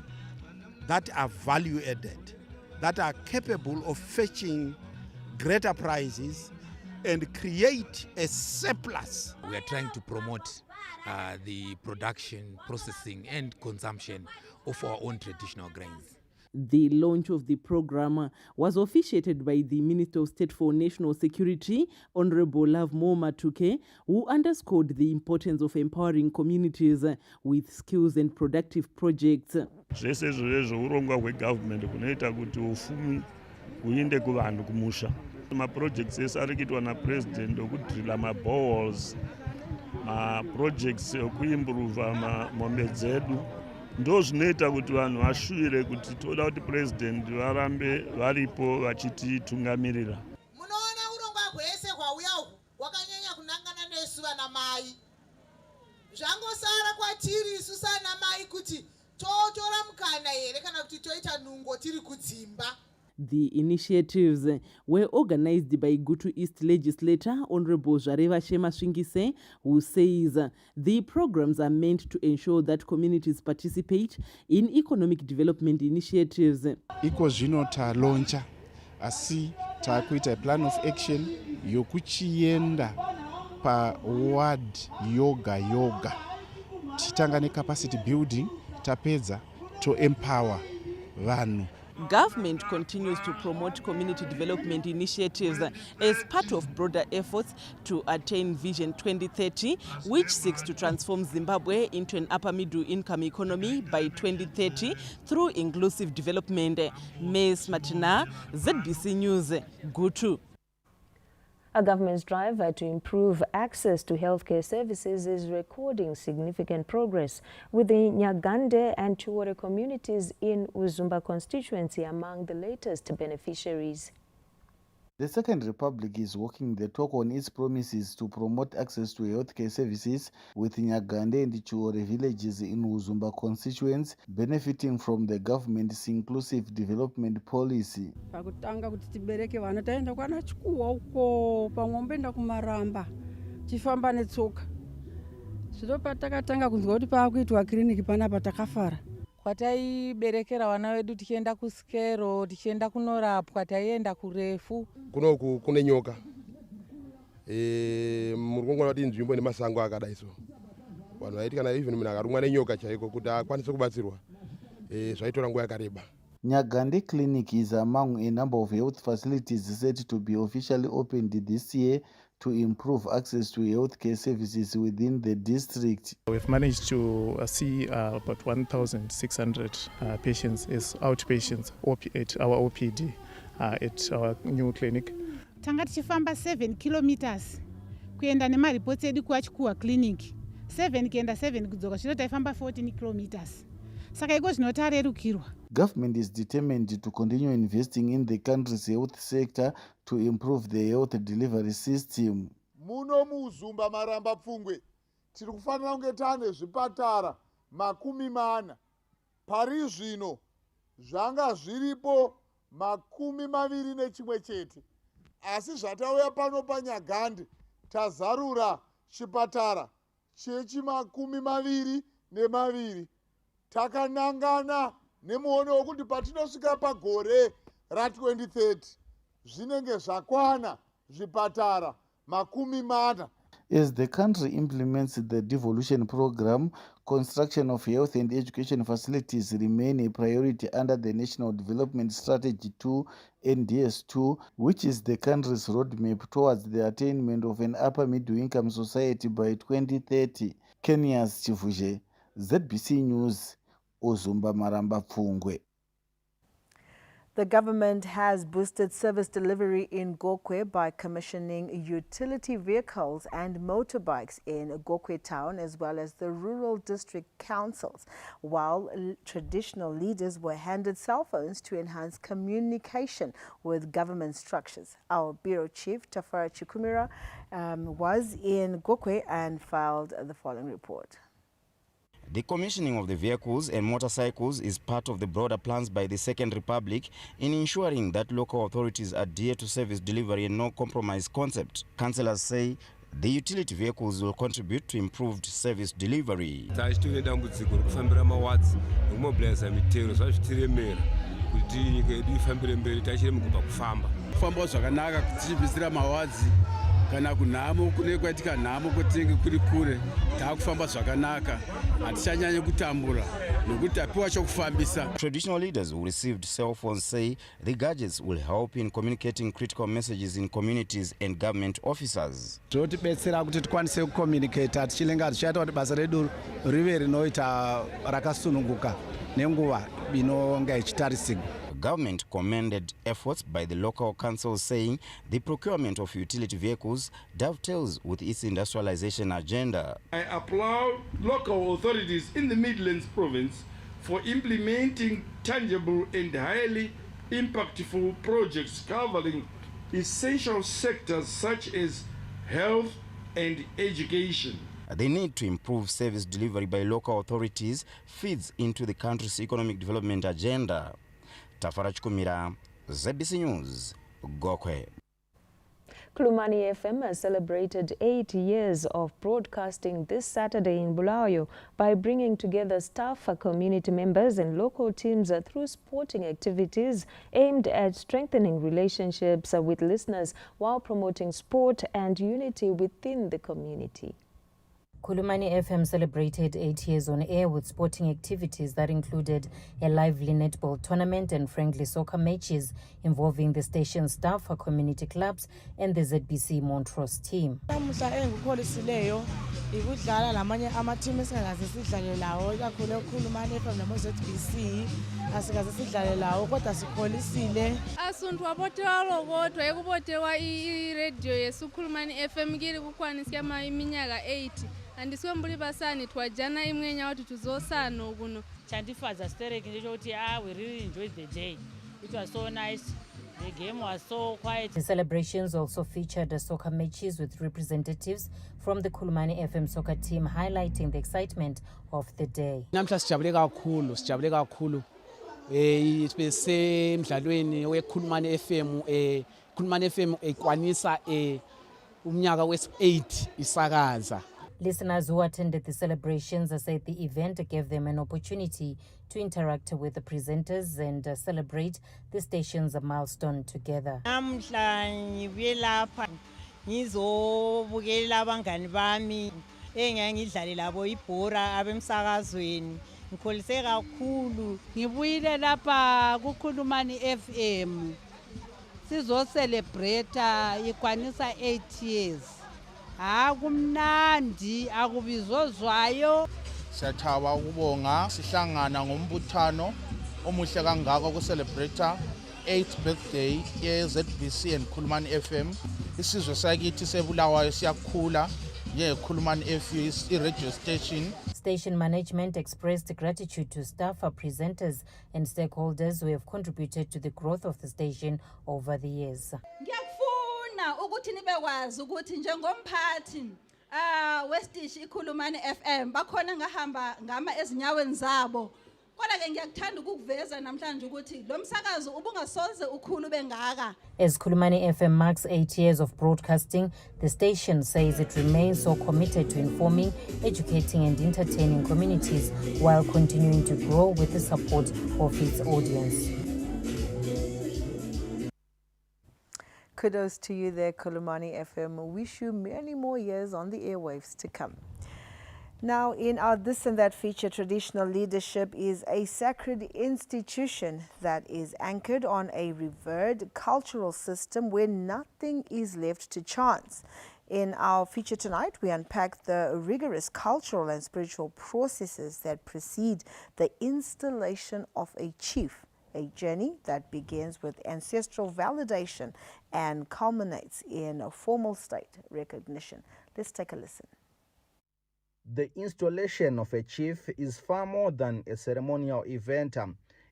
that are value added, that are capable of fetching greater prices and create a surplus. We are trying to promote the production, processing and consumption of our own traditional grains. The launch of the program was officiated by the Minister of State for National Security, Honorable Love Mo Matuke, who underscored the importance of empowering communities with skills and productive projects. Zvese zvourongwa hwegovernment kunoita kuti ufumi huinde kuvanhu kumusha. Maprojects ese ari kuitwa napresident okudrilla maboreholes, maprojects ekuimprova mombe dzedu ndo zvinoita kuti vanhu vashuvire kuti toda kuti president varambe varipo vachititungamirira. Munoona urongwa hwese hwauya uhu hwakanyanya kunangana nesu vana mai. Zvangosara kwatiri isu sana mai kuti totora mukana here kana kuti toita nungo tiri kudzimba. The initiatives were organized by Gutu East legislator Honorable Zvareva Shema Swingise, who says the programs are meant to ensure that communities participate in economic development initiatives. Iko zvino talauncha asi takuita plan of action yokuchienda paward yoga titanga necapacity building tapedza to empower vanhu. Government continues to promote community development initiatives as part of broader efforts to attain Vision 2030, which seeks to transform Zimbabwe into an upper middle income economy by 2030 through inclusive development. Ms. Martina, ZBC News, Gutu. A government's drive to improve access to healthcare services is recording significant progress, with the Nyagande and Chiwore communities in Uzumba constituency among the latest beneficiaries. The Second Republic is walking the talk on its promises to promote access to healthcare services, with Nyagande and Chiwore villages in Uzumba constituents benefiting from the government's inclusive development policy. Pakutanga kuti tibereke vana taenda kwana chikuwa uko pamwombenda kumaramba tifamba netsoka zvino patakatanga kunzwa kuti paakuitwa kiriniki panapa takafara. Kwataiberekera vana vedu tichienda kuskero tichienda kunorapwa taienda kurefu. Kunoku kune nyoka muri kungona kuti inzvimbo ine masango akadai so vanhu vaiti kana even munhu akarumwa nenyoka chaiko kuti akwanise kubatsirwa zvaitora nguva yakareba. Nyagande Clinic is among a number of health facilities set to be officially opened this year to improve access to healthcare services within the district. We've managed to see about 1,600 patients as outpatients at our OPD at our new clinic. Tanga tichifamba 7 kilometers kuenda nemaripoti edu kuachikuwa clinic 7 kuenda 7 kudzoka zvino taifamba 14 kilometers. Saka iko zvinotarerukirwa. Government is determined to continue investing in the country's health sector to improve the health delivery system. Muno muZumba Maramba Pfungwe tiri kufanira kunge tane zvipatara 40 pari zvino zvanga zviripo 21 chete, asi zvatauya pano paNyagande tazarura chipatara chechi22 takanangana nemuono wekuti patinosvika pagore ra2030 zvinenge zvakwana zvipatara 40. As the country implements the devolution program, construction of health and education facilities remain a priority under the National Development Strategy 2 (NDS2), which is the country's roadmap towards the attainment of an upper middle income society by 2030. Kenya's Chivuje, ZBC News, Uzumba Maramba Pfungwe. The government has boosted service delivery in Gokwe by commissioning utility vehicles and motorbikes in Gokwe town as well as the rural district councils, while traditional leaders were handed cell phones to enhance communication with government structures. Our bureau chief, Tafara Chikumira, was in Gokwe and filed the following report. The commissioning of the vehicles and motorcycles is part of the broader plans by the Second Republic in ensuring that local authorities adhere to service delivery and no compromise concept. Councillors say the utility vehicles will contribute to improved service delivery. Kana kunamo kune kwatika namo kutenge kuri kure takufamba zvakanaka atichanyanye kutambura nokuti tapiwa chokufambisa. Traditional leaders who received cell phones say the gadgets will help in communicating critical messages in communities and government officers. Zvotibetsera kuti tikwanise kucommunicate tichilenga tichaita kuti basa redu rive rinoita rakasununguka nenguva inonga ichitarisirwa. Government commended efforts by the local councils, saying the procurement of utility vehicles dovetails with its industrialization agenda. I applaud local authorities in the Midlands province for implementing tangible and highly impactful projects covering essential sectors such as health and education. The need to improve service delivery by local authorities feeds into the country's economic development agenda. Tafara Chikumira, ZBC News, Gokwe. Kulumani FM has celebrated 8 years of broadcasting this Saturday in Bulawayo by bringing together staff, community members and local teams through sporting activities aimed at strengthening relationships with listeners while promoting sport and unity within the community. Kulumani FM celebrated 8 years on air with sporting activities that included a lively netball tournament and friendly soccer matches involving the station staff, community clubs and the ZBC Montrose team. Ikudlala lamanye ama-team esingakaze sidlale lawo ikakhulu ekhulumani FM namo-ZBC asikaze sidlale lawo kodwa sikholisile asuntu wabotewa kodwa ekubotewa i-radio yesukhulumani FM kiri kukhwanisya iminyaka 80 andisiwembuli basani twajana imwenya watu tuzosana ukuno chandifadza stereki ndechokuti we really enjoyed the day. It was so nice. The game was so quiet. The celebrations also featured soccer matches with representatives from the Kulumani FM soccer team highlighting the excitement of the day. Namhla sijabule kakhulu besemdlalweni weKhulumani FM Khulumani FM ekwanisa umnyaka wesi-8 isakaza. Listeners who attended the celebrations said the event gave them an opportunity to interact with the presenters and celebrate the station's milestone together. Namhla ngibuye lapha ngizobukela abangani bami engangidlale labo ibhora abemsakazweni ngikholise kakhulu ngibuyile lapha kuKhulumani FM sizocelebrate ikwanisa 8 years. Akumnandi akubizozwayo Siyathaba ukubonga sihlangana ngombuthano omuhle kangaka uku-celebrate 8th birthday ye-ZBC and Khulumani FM. Isizwe sakithi sebulawayo siyakhula njengekhulumani FM i-radio station. Station management expressed gratitude to staff, presenters and stakeholders who have contributed to the growth of the station over the years. Ukuthi nibekwazi ukuthi njengomphathi westishi iKhulumani FM bakhona ngahamba ngama ezinyaweni zabo kodwa ke ngiyakuthanda ukuveza namhlanje ukuthi lo msakazo ubungasoze ukhulu bengaka. As Khulumani FM marks 8 years of broadcasting, the station says it remains so committed to informing, educating and entertaining communities while continuing to grow with the support of its audience. Kudos to you there, Kulumani FM. We wish you many more years on the airwaves to come. Now, in our This and That feature, traditional leadership is a sacred institution that is anchored on a revered cultural system where nothing is left to chance. In our feature tonight, we unpack the rigorous cultural and spiritual processes that precede the installation of a chief. A journey that begins with ancestral validation and culminates in a formal state recognition. Let's take a listen. The installation of a chief is far more than a ceremonial event.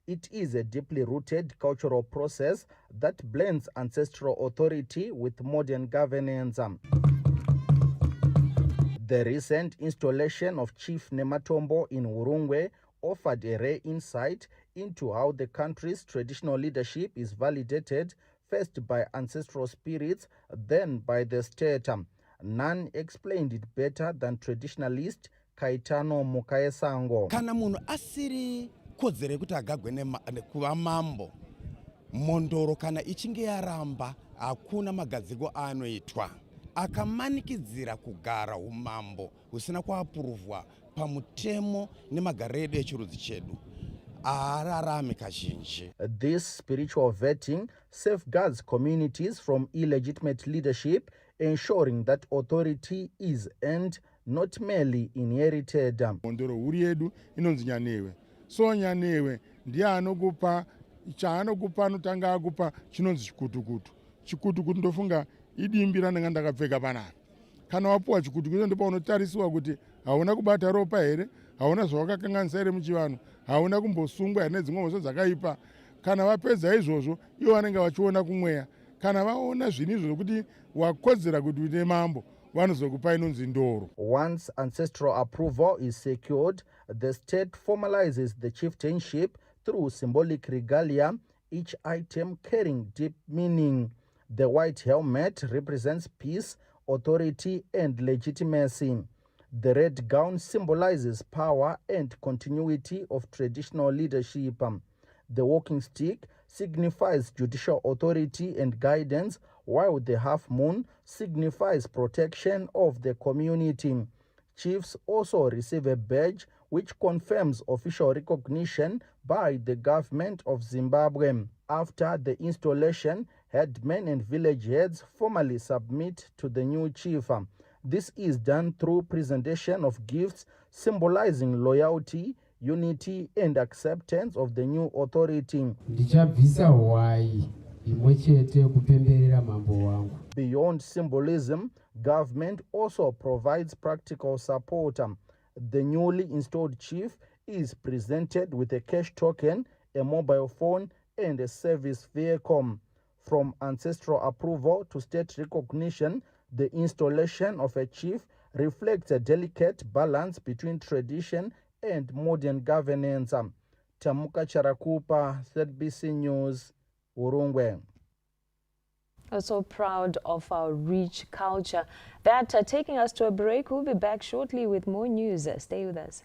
It is a deeply rooted cultural process that blends ancestral authority with modern governance. The recent installation of Chief Nematombo in Urungwe offered a rare insight into how the country's traditional leadership is validated first by ancestral spirits, then by the state. None explained it better than traditionalist Kaitano Mukaesango. Kana munhu asiri kodzere kuti agagwe kuva mambo mondoro kana ichinge yaramba hakuna magadziko anoitwa akamanikidzira kugara umambo husina kuapuruvwa pamutemo nemagariro edu echirudzi chedu. This spiritual vetting safeguards communities from illegitimate leadership, ensuring that authority is earned, not merely inherited. Mondoro huri yedu inonzi Nyanewe. So Nyanewe ndiye anokupa chaanokupa anotanga akupa chinonzi chikutukutu. Chikutukutu ndofunga idimbi ranenge ndakapfeka panapa. Kana wapuwa chikutukutu ndipo unotarisiwa kuti hauna kubata ropa here, hauna zvawakakanganisa here muchivanhu, hauna kumbosungwa here nedzimwe mhosva dzakaipa. Kana vapedza izvozvo ivo vanenge vachiona kumweya. Kana vaona zvinhu izvo zvokuti wakodzera kuti uite mambo, vanozokupa inonzi ndoro. Once ancestral approval is secured, the state formalizes the chieftainship through symbolic regalia, each item carrying deep meaning. The white helmet represents peace, authority, and legitimacy. The red gown symbolizes power and continuity of traditional leadership. The walking stick signifies judicial authority and guidance, while the half moon signifies protection of the community. Chiefs also receive a badge which confirms official recognition by the government of Zimbabwe. After the installation, headmen and village heads formally submit to the new chief. This is done through presentation of gifts symbolizing loyalty, unity, and acceptance of the new authority. Beyond symbolism, government also provides practical support. The newly installed chief is presented with a cash token, a mobile phone, and a service vehicle. From ancestral approval to state recognition, the installation of a chief reflects a delicate balance between tradition and modern governance. Tamuka Charakupa, ZBC News, Urungwe. So proud of our rich culture. That taking us to a break. We'll be back shortly with more news. Stay with us.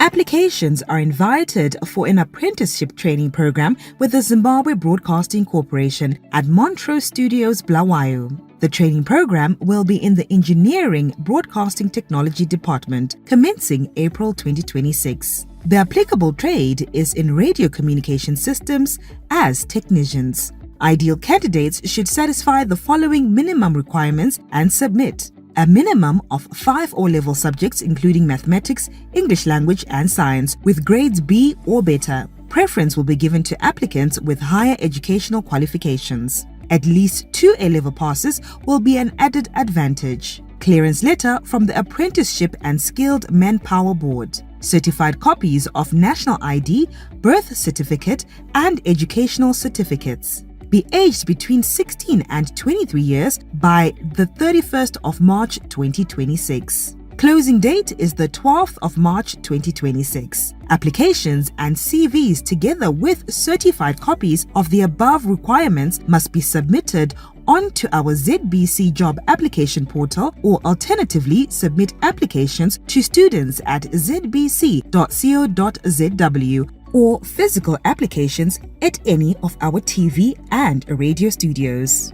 Applications are invited for an apprenticeship training program with the Zimbabwe Broadcasting Corporation at Montrose Studios, Bulawayo. The training program will be in the Engineering Broadcasting Technology Department, commencing April 2026. The applicable trade is in radio communication systems as technicians. Ideal candidates should satisfy the following minimum requirements and submit: a minimum of 5 O-level subjects including mathematics, English language and science with grades B or better. Preference will be given to applicants with higher educational qualifications. At least 2 A-level passes will be an added advantage. Clearance letter from the Apprenticeship and Skilled Manpower Board. Certified copies of national ID, birth certificate and educational certificates. Be aged between 16 and 23 years by the 31st of March 2026. Closing date is the 12th of March 2026. Applications and CVs together with certified copies of the above requirements must be submitted onto our ZBC job application portal, or alternatively submit applications to students at zbc.co.zw or physical applications at any of our TV and radio studios.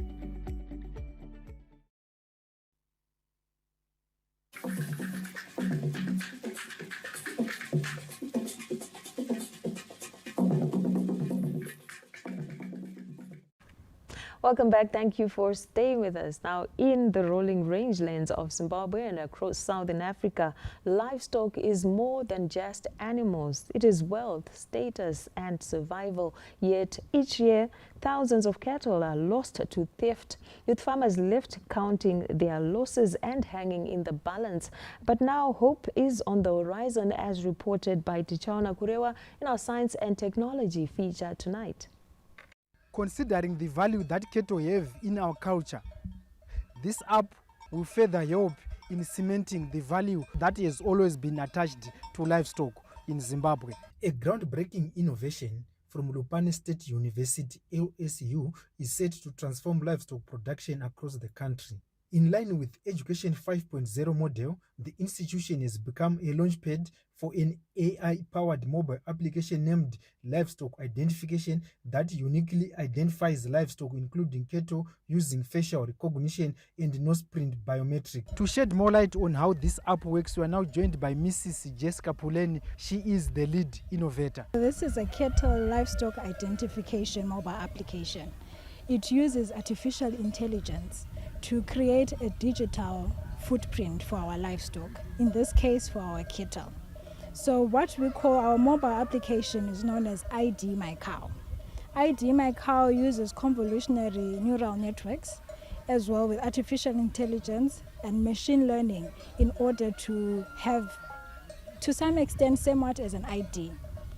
Welcome back. Thank you for staying with us. Now, in the rolling rangelands of Zimbabwe and across Southern Africa, livestock is more than just animals. It is wealth, status, and survival. Yet, each year, thousands of cattle are lost to theft, with farmers left counting their losses and hanging in the balance. But now, hope is on the horizon, as reported by Tichaona Kurewa in our Science and Technology feature tonight. Considering the value that cattle have in our culture, this app will further help in cementing the value that has always been attached to livestock in Zimbabwe. A groundbreaking innovation from Lupane State University, LSU, is set to transform livestock production across the country. In line with Education 5.0 model, the institution has become a launchpad for an AI-powered mobile application named Livestock Identification that uniquely identifies livestock, including cattle, using facial recognition and nose-print biometric. To shed more light on how this app works, we are now joined by Mrs. Jessica Puleni. She is the lead innovator. This is a cattle livestock identification mobile application. It uses artificial intelligence to create a digital footprint for our livestock, in this case for our cattle. So what we call our mobile application is known as ID My Cow. ID My Cow uses convolutionary neural networks as well with artificial intelligence and machine learning in order to have, to some extent, somewhat as an ID.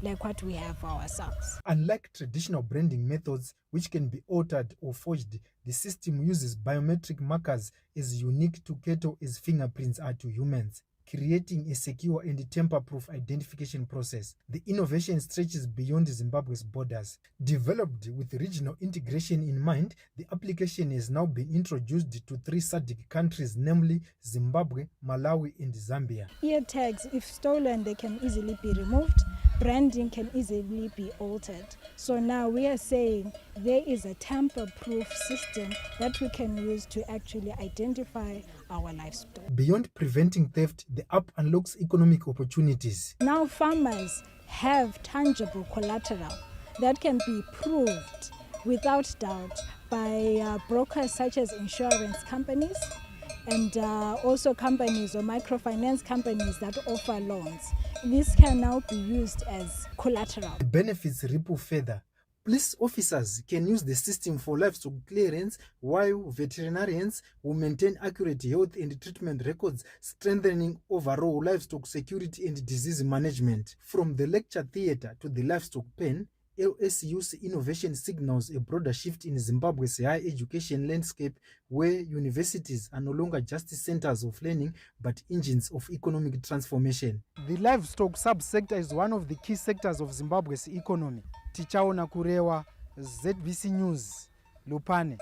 like what we have for ourselves. Unlike traditional branding methods, which can be altered or forged, the system uses biometric markers as unique to cattle as fingerprints are to humans, creating a secure and tamper-proof identification process. The innovation stretches beyond Zimbabwe's borders. Developed with regional integration in mind, the application has now been introduced to 3 SADC countries, namely Zimbabwe, Malawi, and Zambia. Ear tags, if stolen, they can easily be removed. Branding can easily be altered. So now we are saying there is a tamper-proof system that we can use to actually identify our livestock. Beyond preventing theft, the app unlocks economic opportunities. Now farmers have tangible collateral that can be proved without doubt by brokers such as insurance companies and also companies or microfinance companies that offer loans. This can now be used as collateral. The benefits ripple further. Police officers can use the system for livestock clearance, while veterinarians will maintain accurate health and treatment records, strengthening overall livestock security and disease management. From the lecture theatre to the livestock pen, LSU's innovation signals a broader shift in Zimbabwe's higher education landscape, where universities are no longer just centers of learning, but engines of economic transformation. The livestock subsector is one of the key sectors of Zimbabwe's economy. Tichaona Kurewa, ZBC News, Lupane.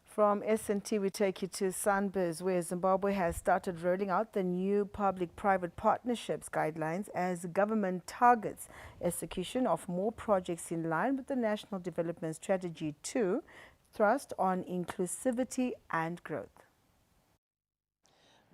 From SNT, we take you to Showbiz, where Zimbabwe has started rolling out the new public-private partnerships guidelines as the government targets execution of more projects in line with the National Development Strategy 2, thrust on inclusivity and growth.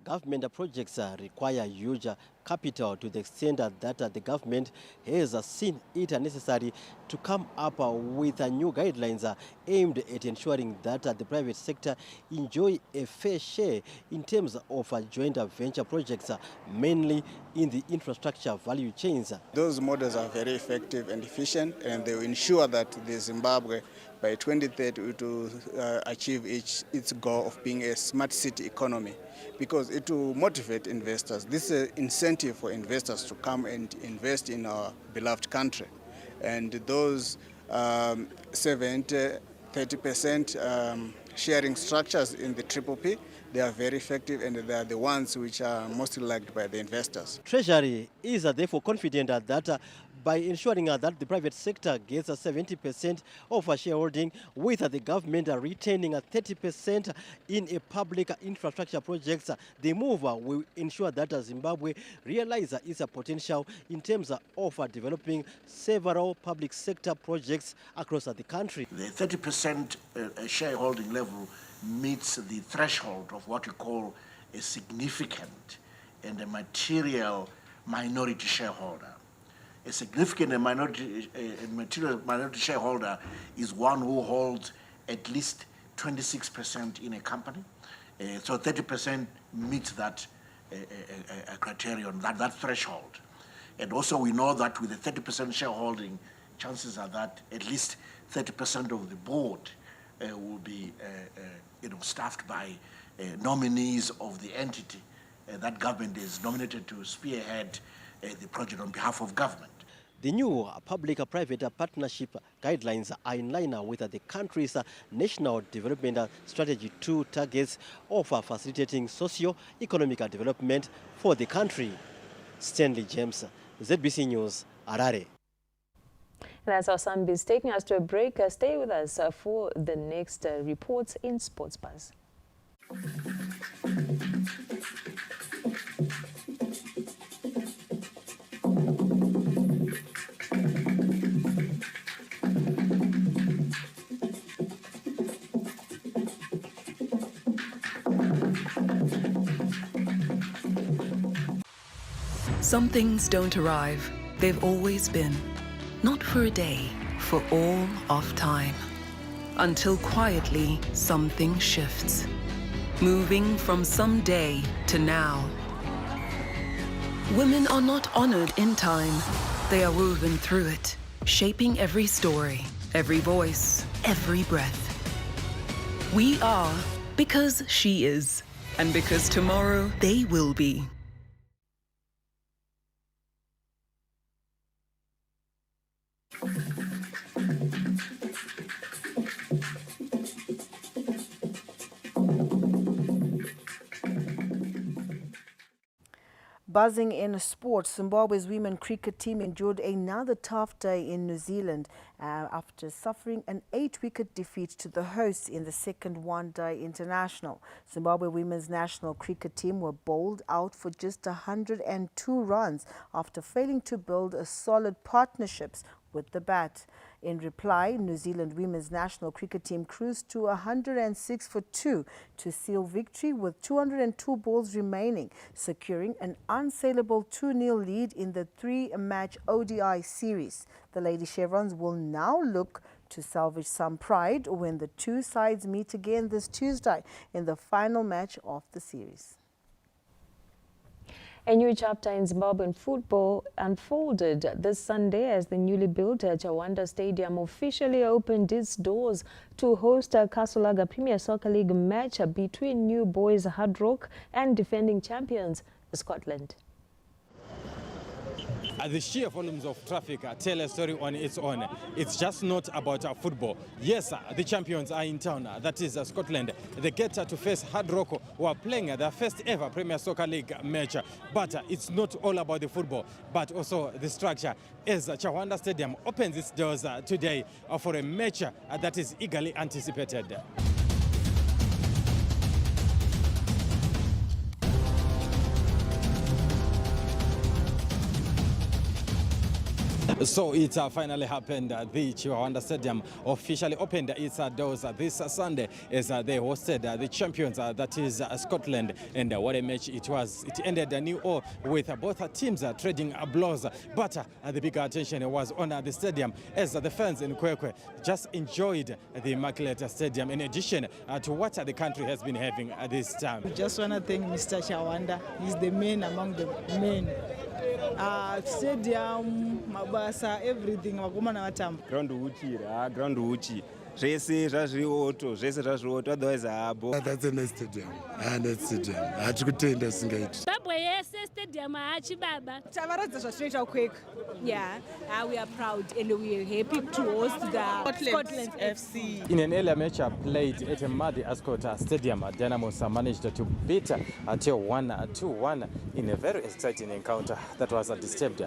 Government projects require huge capital to the extent that the government has seen it necessary to come up with new guidelines aimed at ensuring that the private sector enjoy a fair share in terms of joint venture projects, mainly in the infrastructure value chains. Those models are very effective and efficient, and they will ensure that the Zimbabwe by 2030 to achieve its goal of being a smart city economy, because it will motivate investors. This is an incentive for investors to come and invest in our beloved country. And those 70-30% sharing structures in the PPP, they are very effective, and they are the ones which are mostly liked by the investors. Treasury is therefore confident that by ensuring that the private sector gets 70% of a shareholding, with the government retaining 30% in a public infrastructure projects, the move will ensure that Zimbabwe realizes its potential in terms of developing several public sector projects across the country. The 30% shareholding level meets the threshold of what we call a significant and a material minority shareholder. A significant and material minority shareholder is one who holds at least 26% in a company. So 30% meets that criterion, that threshold. And also we know that with a 30% shareholding, chances are that at least 30% of the board will be staffed by nominees of the entity that government is nominated to spearhead the project on behalf of government. The new public-private partnership guidelines are in line with the country's National Development Strategy 2 targets of facilitating socio-economic development for the country. Stanley James, ZBC News, Harare. That's our Showbiz taking us to a break. Stay with us for the next reports in Sports Buzz. Some things don't arrive. They've always been. Not for a day, for all of time. Until quietly something shifts. Moving from someday to now. Women are not honored in time. They are woven through it, shaping every story, every voice, every breath. We are because she is, and because tomorrow they will be. buzzing in sports, Zimbabwe's women cricket team endured another tough day in New Zealand after suffering an 8-wicket defeat to the hosts in the second one-day international. Zimbabwe women's national cricket team were bowled out for just 102 runs after failing to build a solid partnerships with the bat. In reply, New Zealand women's national cricket team cruised to 106 for 2 to seal victory with 202 balls remaining, securing an unassailable 2-0 lead in the 3-match ODI series. The Lady Chevrons will now look to salvage some pride when the two sides meet again this Tuesday in the final match of the series. A new chapter in Zimbabwean football unfolded this Sunday as the newly built Chawanda Stadium officially opened its doors to host a Kasolaga Premier Soccer League match between New Boys Hard Rock and defending champions Scotland. The sheer volumes of traffic tell a story on its own. It's just not about football. Yes, the champions are in town. That is Scotland. They get to face Hard Rock, who are playing their first ever Premier Soccer League match. But it's not all about the football, but also the structure. As Chawanda Stadium opens its doors today for a match that is eagerly anticipated. So it finally happened. The Chawanda Stadium officially opened its doors this Sunday as they hosted the champions, that is Scotland. And what a match it was. It ended a new all with both teams trading blows. But the bigger attention was on the stadium as the fans in Kwekwe just enjoyed the Immaculate Stadium in addition to what the country has been having at this time. We just want to thank Mr. Chawanda. He's the man among the men. Stadium, mabasa, everything. Ground uchi. That's a nice stadium. Nice stadium. Zimbabwe, yes, stadium, baba. Yeah, we are proud and we are happy to host the Scotland FC. In an earlier match played at a muddy Ascot Stadium, Dynamos managed to beat until 1-2-1 in a very exciting encounter that was disturbed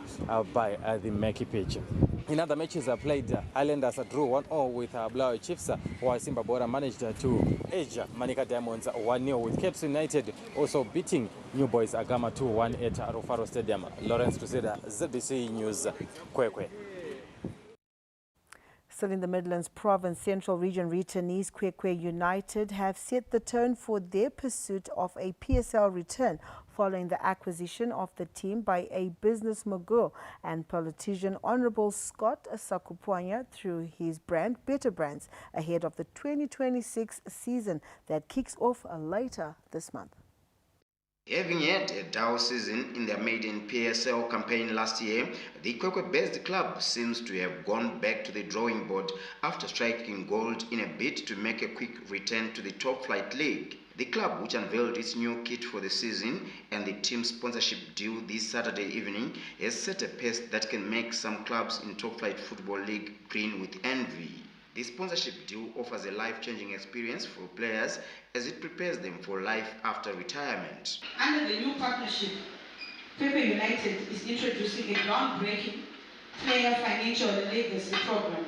by the murky pitch. In other matches played, Islanders drew 1-0 with Blair Chiefs, while Simba Bora managed to edge Manica Diamonds 1-0 with Cape United also beating New Boys Agama 2-1 at Rufaro Stadium. Lawrence Tuseda, ZBC News, Kwekwe. Still in the Midlands Province, Central Region returnees Kwekwe United have set the tone for their pursuit of a PSL return following the acquisition of the team by a business mogul and politician Honourable Scott Sakupwanya through his brand Better Brands ahead of the 2026 season that kicks off later this month. Having had a dull season in their maiden PSL campaign last year, the Kwekwe-based club seems to have gone back to the drawing board after striking gold in a bid to make a quick return to the top flight league. The club, which unveiled its new kit for the season and the team sponsorship deal this Saturday evening, has set a pace that can make some clubs in top flight football league grin with envy. The sponsorship deal offers a life-changing experience for players as it prepares them for life after retirement. Under the new partnership, Kwekwe United is introducing a groundbreaking player financial legacy program,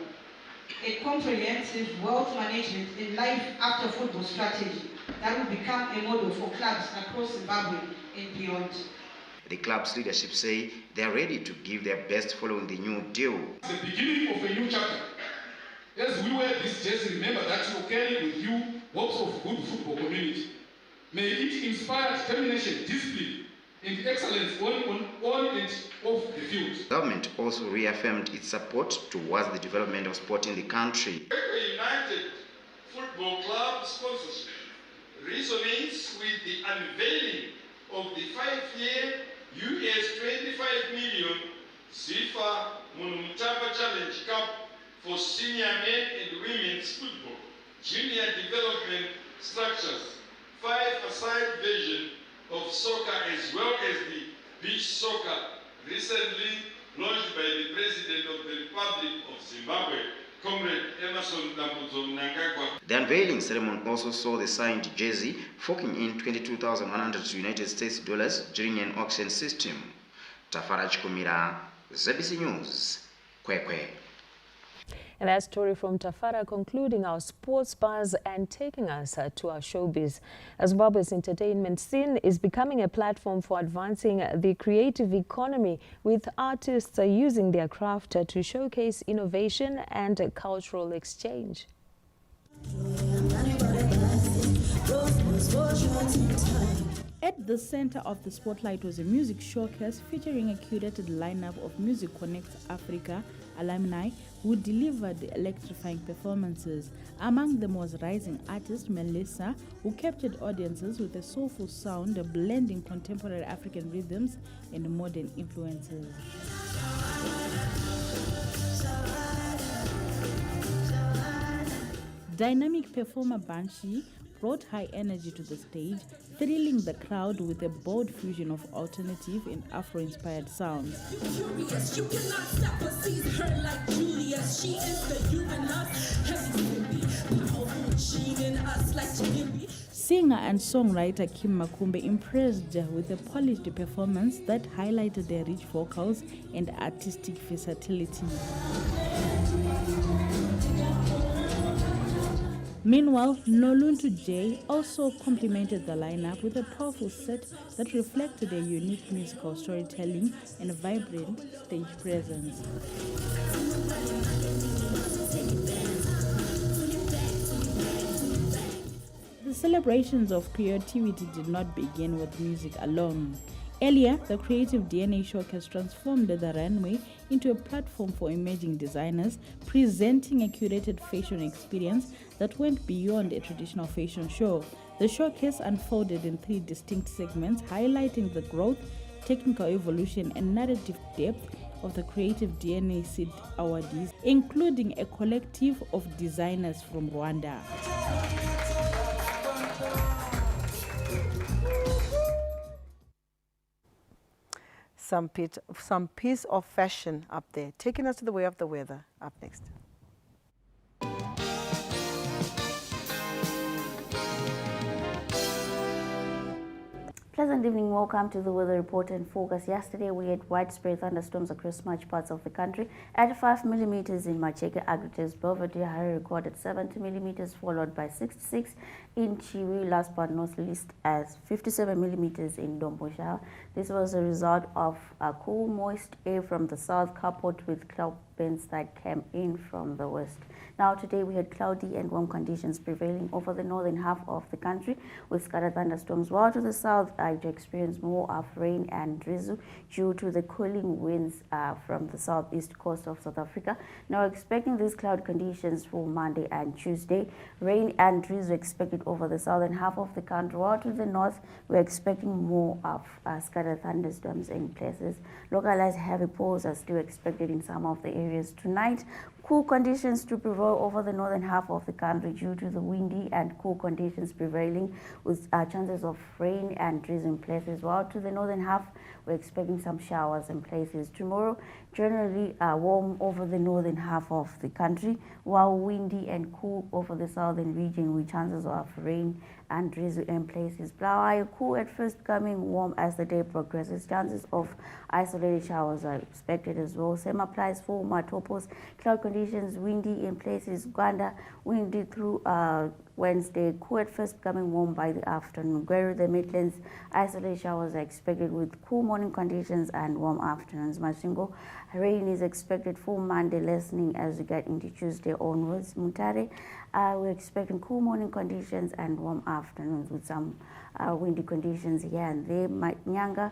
a comprehensive wealth management and life after football strategy that will become a model for clubs across Zimbabwe and beyond. The club's leadership say they are ready to give their best following the new deal. It's the beginning of a new chapter. As we wear this jersey, remember that you carry with you hopes of good football community. May it inspire determination, discipline, and excellence on and off the field. The government also reaffirmed its support towards the development of sport in the country. Kwekwe United Football Club sponsorship resonates with the unveiling of the 5-year US $25 million ZIFA Munumtapa Challenge Cup for senior men and women's football, junior development structures, 5-a-side version of soccer as well as the beach soccer recently launched by the President of the Republic of Zimbabwe. Comrade Emerson Dambudzo Mnangagwa. The unveiling ceremony also saw the signed jersey forking in 22,100 United States dollars during an auction system. Tafara Chikumira, ZBC News, Kwekwe. And that story from Tafara concluding our sports buzz and taking us to our showbiz. Zimbabwe's entertainment scene is becoming a platform for advancing the creative economy, with artists using their craft to showcase innovation and cultural exchange. At the center of the spotlight was a music showcase featuring a curated lineup of Music Connects Africa alumni who delivered electrifying performances. Among them was rising artist Melissa, who captured audiences with a soulful sound blending contemporary African rhythms and modern influences. Dynamic performer Banshee brought high energy to the stage, thrilling the crowd with a bold fusion of alternative and Afro-inspired sounds. Singer and songwriter Kim Makumbe impressed with a polished performance that highlighted their rich vocals and artistic versatility. Meanwhile, Noluntu J also complemented the lineup with a powerful set that reflected their unique musical storytelling and vibrant stage presence. The celebrations of creativity did not begin with music alone. Earlier, the Creative DNA Showcase transformed the runway into a platform for emerging designers, presenting a curated fashion experience that went beyond a traditional fashion show. The showcase unfolded in 3 distinct segments, highlighting the growth, technical evolution, and narrative depth of the Creative DNA Seed awardees, including a collective of designers from Rwanda. Some piece of fashion up there. Taking us to the way of the weather. Up next. Pleasant evening, welcome to the weather report and focus. Yesterday we had widespread thunderstorms across much parts of the country. At 5 millimeters in Macheke, Agrites, Belvedere recorded 70 millimeters, followed by 66 in Chiwi, last but not least as 57 millimeters in Dombosha. This was a result of a cool, moist air from the south coupled with cloud bands that came in from the west. Now today we had cloudy and warm conditions prevailing over the northern half of the country with scattered thunderstorms, while to the south I experienced more of rain and drizzle due to the cooling winds from the southeast coast of South Africa. Now expecting these cloud conditions for Monday and Tuesday. Rain and drizzle expected over the southern half of the country, while to the north we're expecting more of scattered thunderstorms in places. Localized heavy pours are still expected in some of the areas tonight. Cool conditions to prevail over the northern half of the country due to the windy and cool conditions prevailing with chances of rain and drizzle in places, while to the northern half we're expecting some showers in places. Tomorrow, generally warm over the northern half of the country, while windy and cool over the southern region with chances of rain and drizzle in places. Blawayo cool at first, becoming warm as the day progresses. Chances of isolated showers are expected as well. Same applies for Matopos. Cloud conditions, windy in places. Gwanda, windy through Wednesday. Cool at first, becoming warm by the afternoon. Gweru, the Midlands, isolated showers are expected with cool morning conditions and warm afternoons. Masvingo, rain is expected for Monday, lessening as we get into Tuesday onwards. Mutare, we're expecting cool morning conditions and warm afternoons with some windy conditions here and there. Nyanga,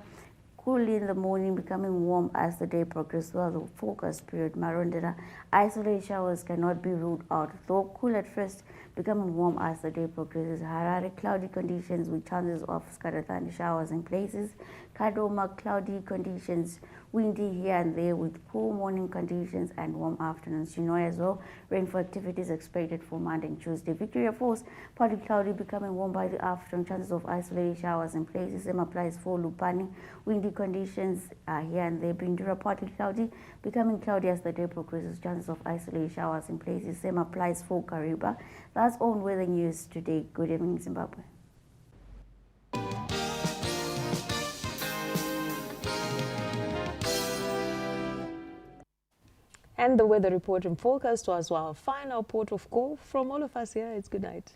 cool in the morning, becoming warm as the day progresses throughout the forecast period. Marondera, isolated showers cannot be ruled out, though cool at first, becoming warm as the day progresses. Harare, cloudy conditions with chances of scattered thunder showers in places. Kadoma, cloudy conditions, windy here and there with cool morning conditions and warm afternoons. Chinoy as well, rainfall activities expected for Monday and Tuesday. Victoria Falls, partly cloudy, becoming warm by the afternoon. Chances of isolated showers in places. Same applies for Lupani. Windy conditions here and there. Bindura, partly cloudy, becoming cloudy as the day progresses. Chances of isolated showers in places. Same applies for Kariba. That's all weather news today. Good evening, Zimbabwe. And the weather report and forecast was our final port of call. From all of us here, it's good night.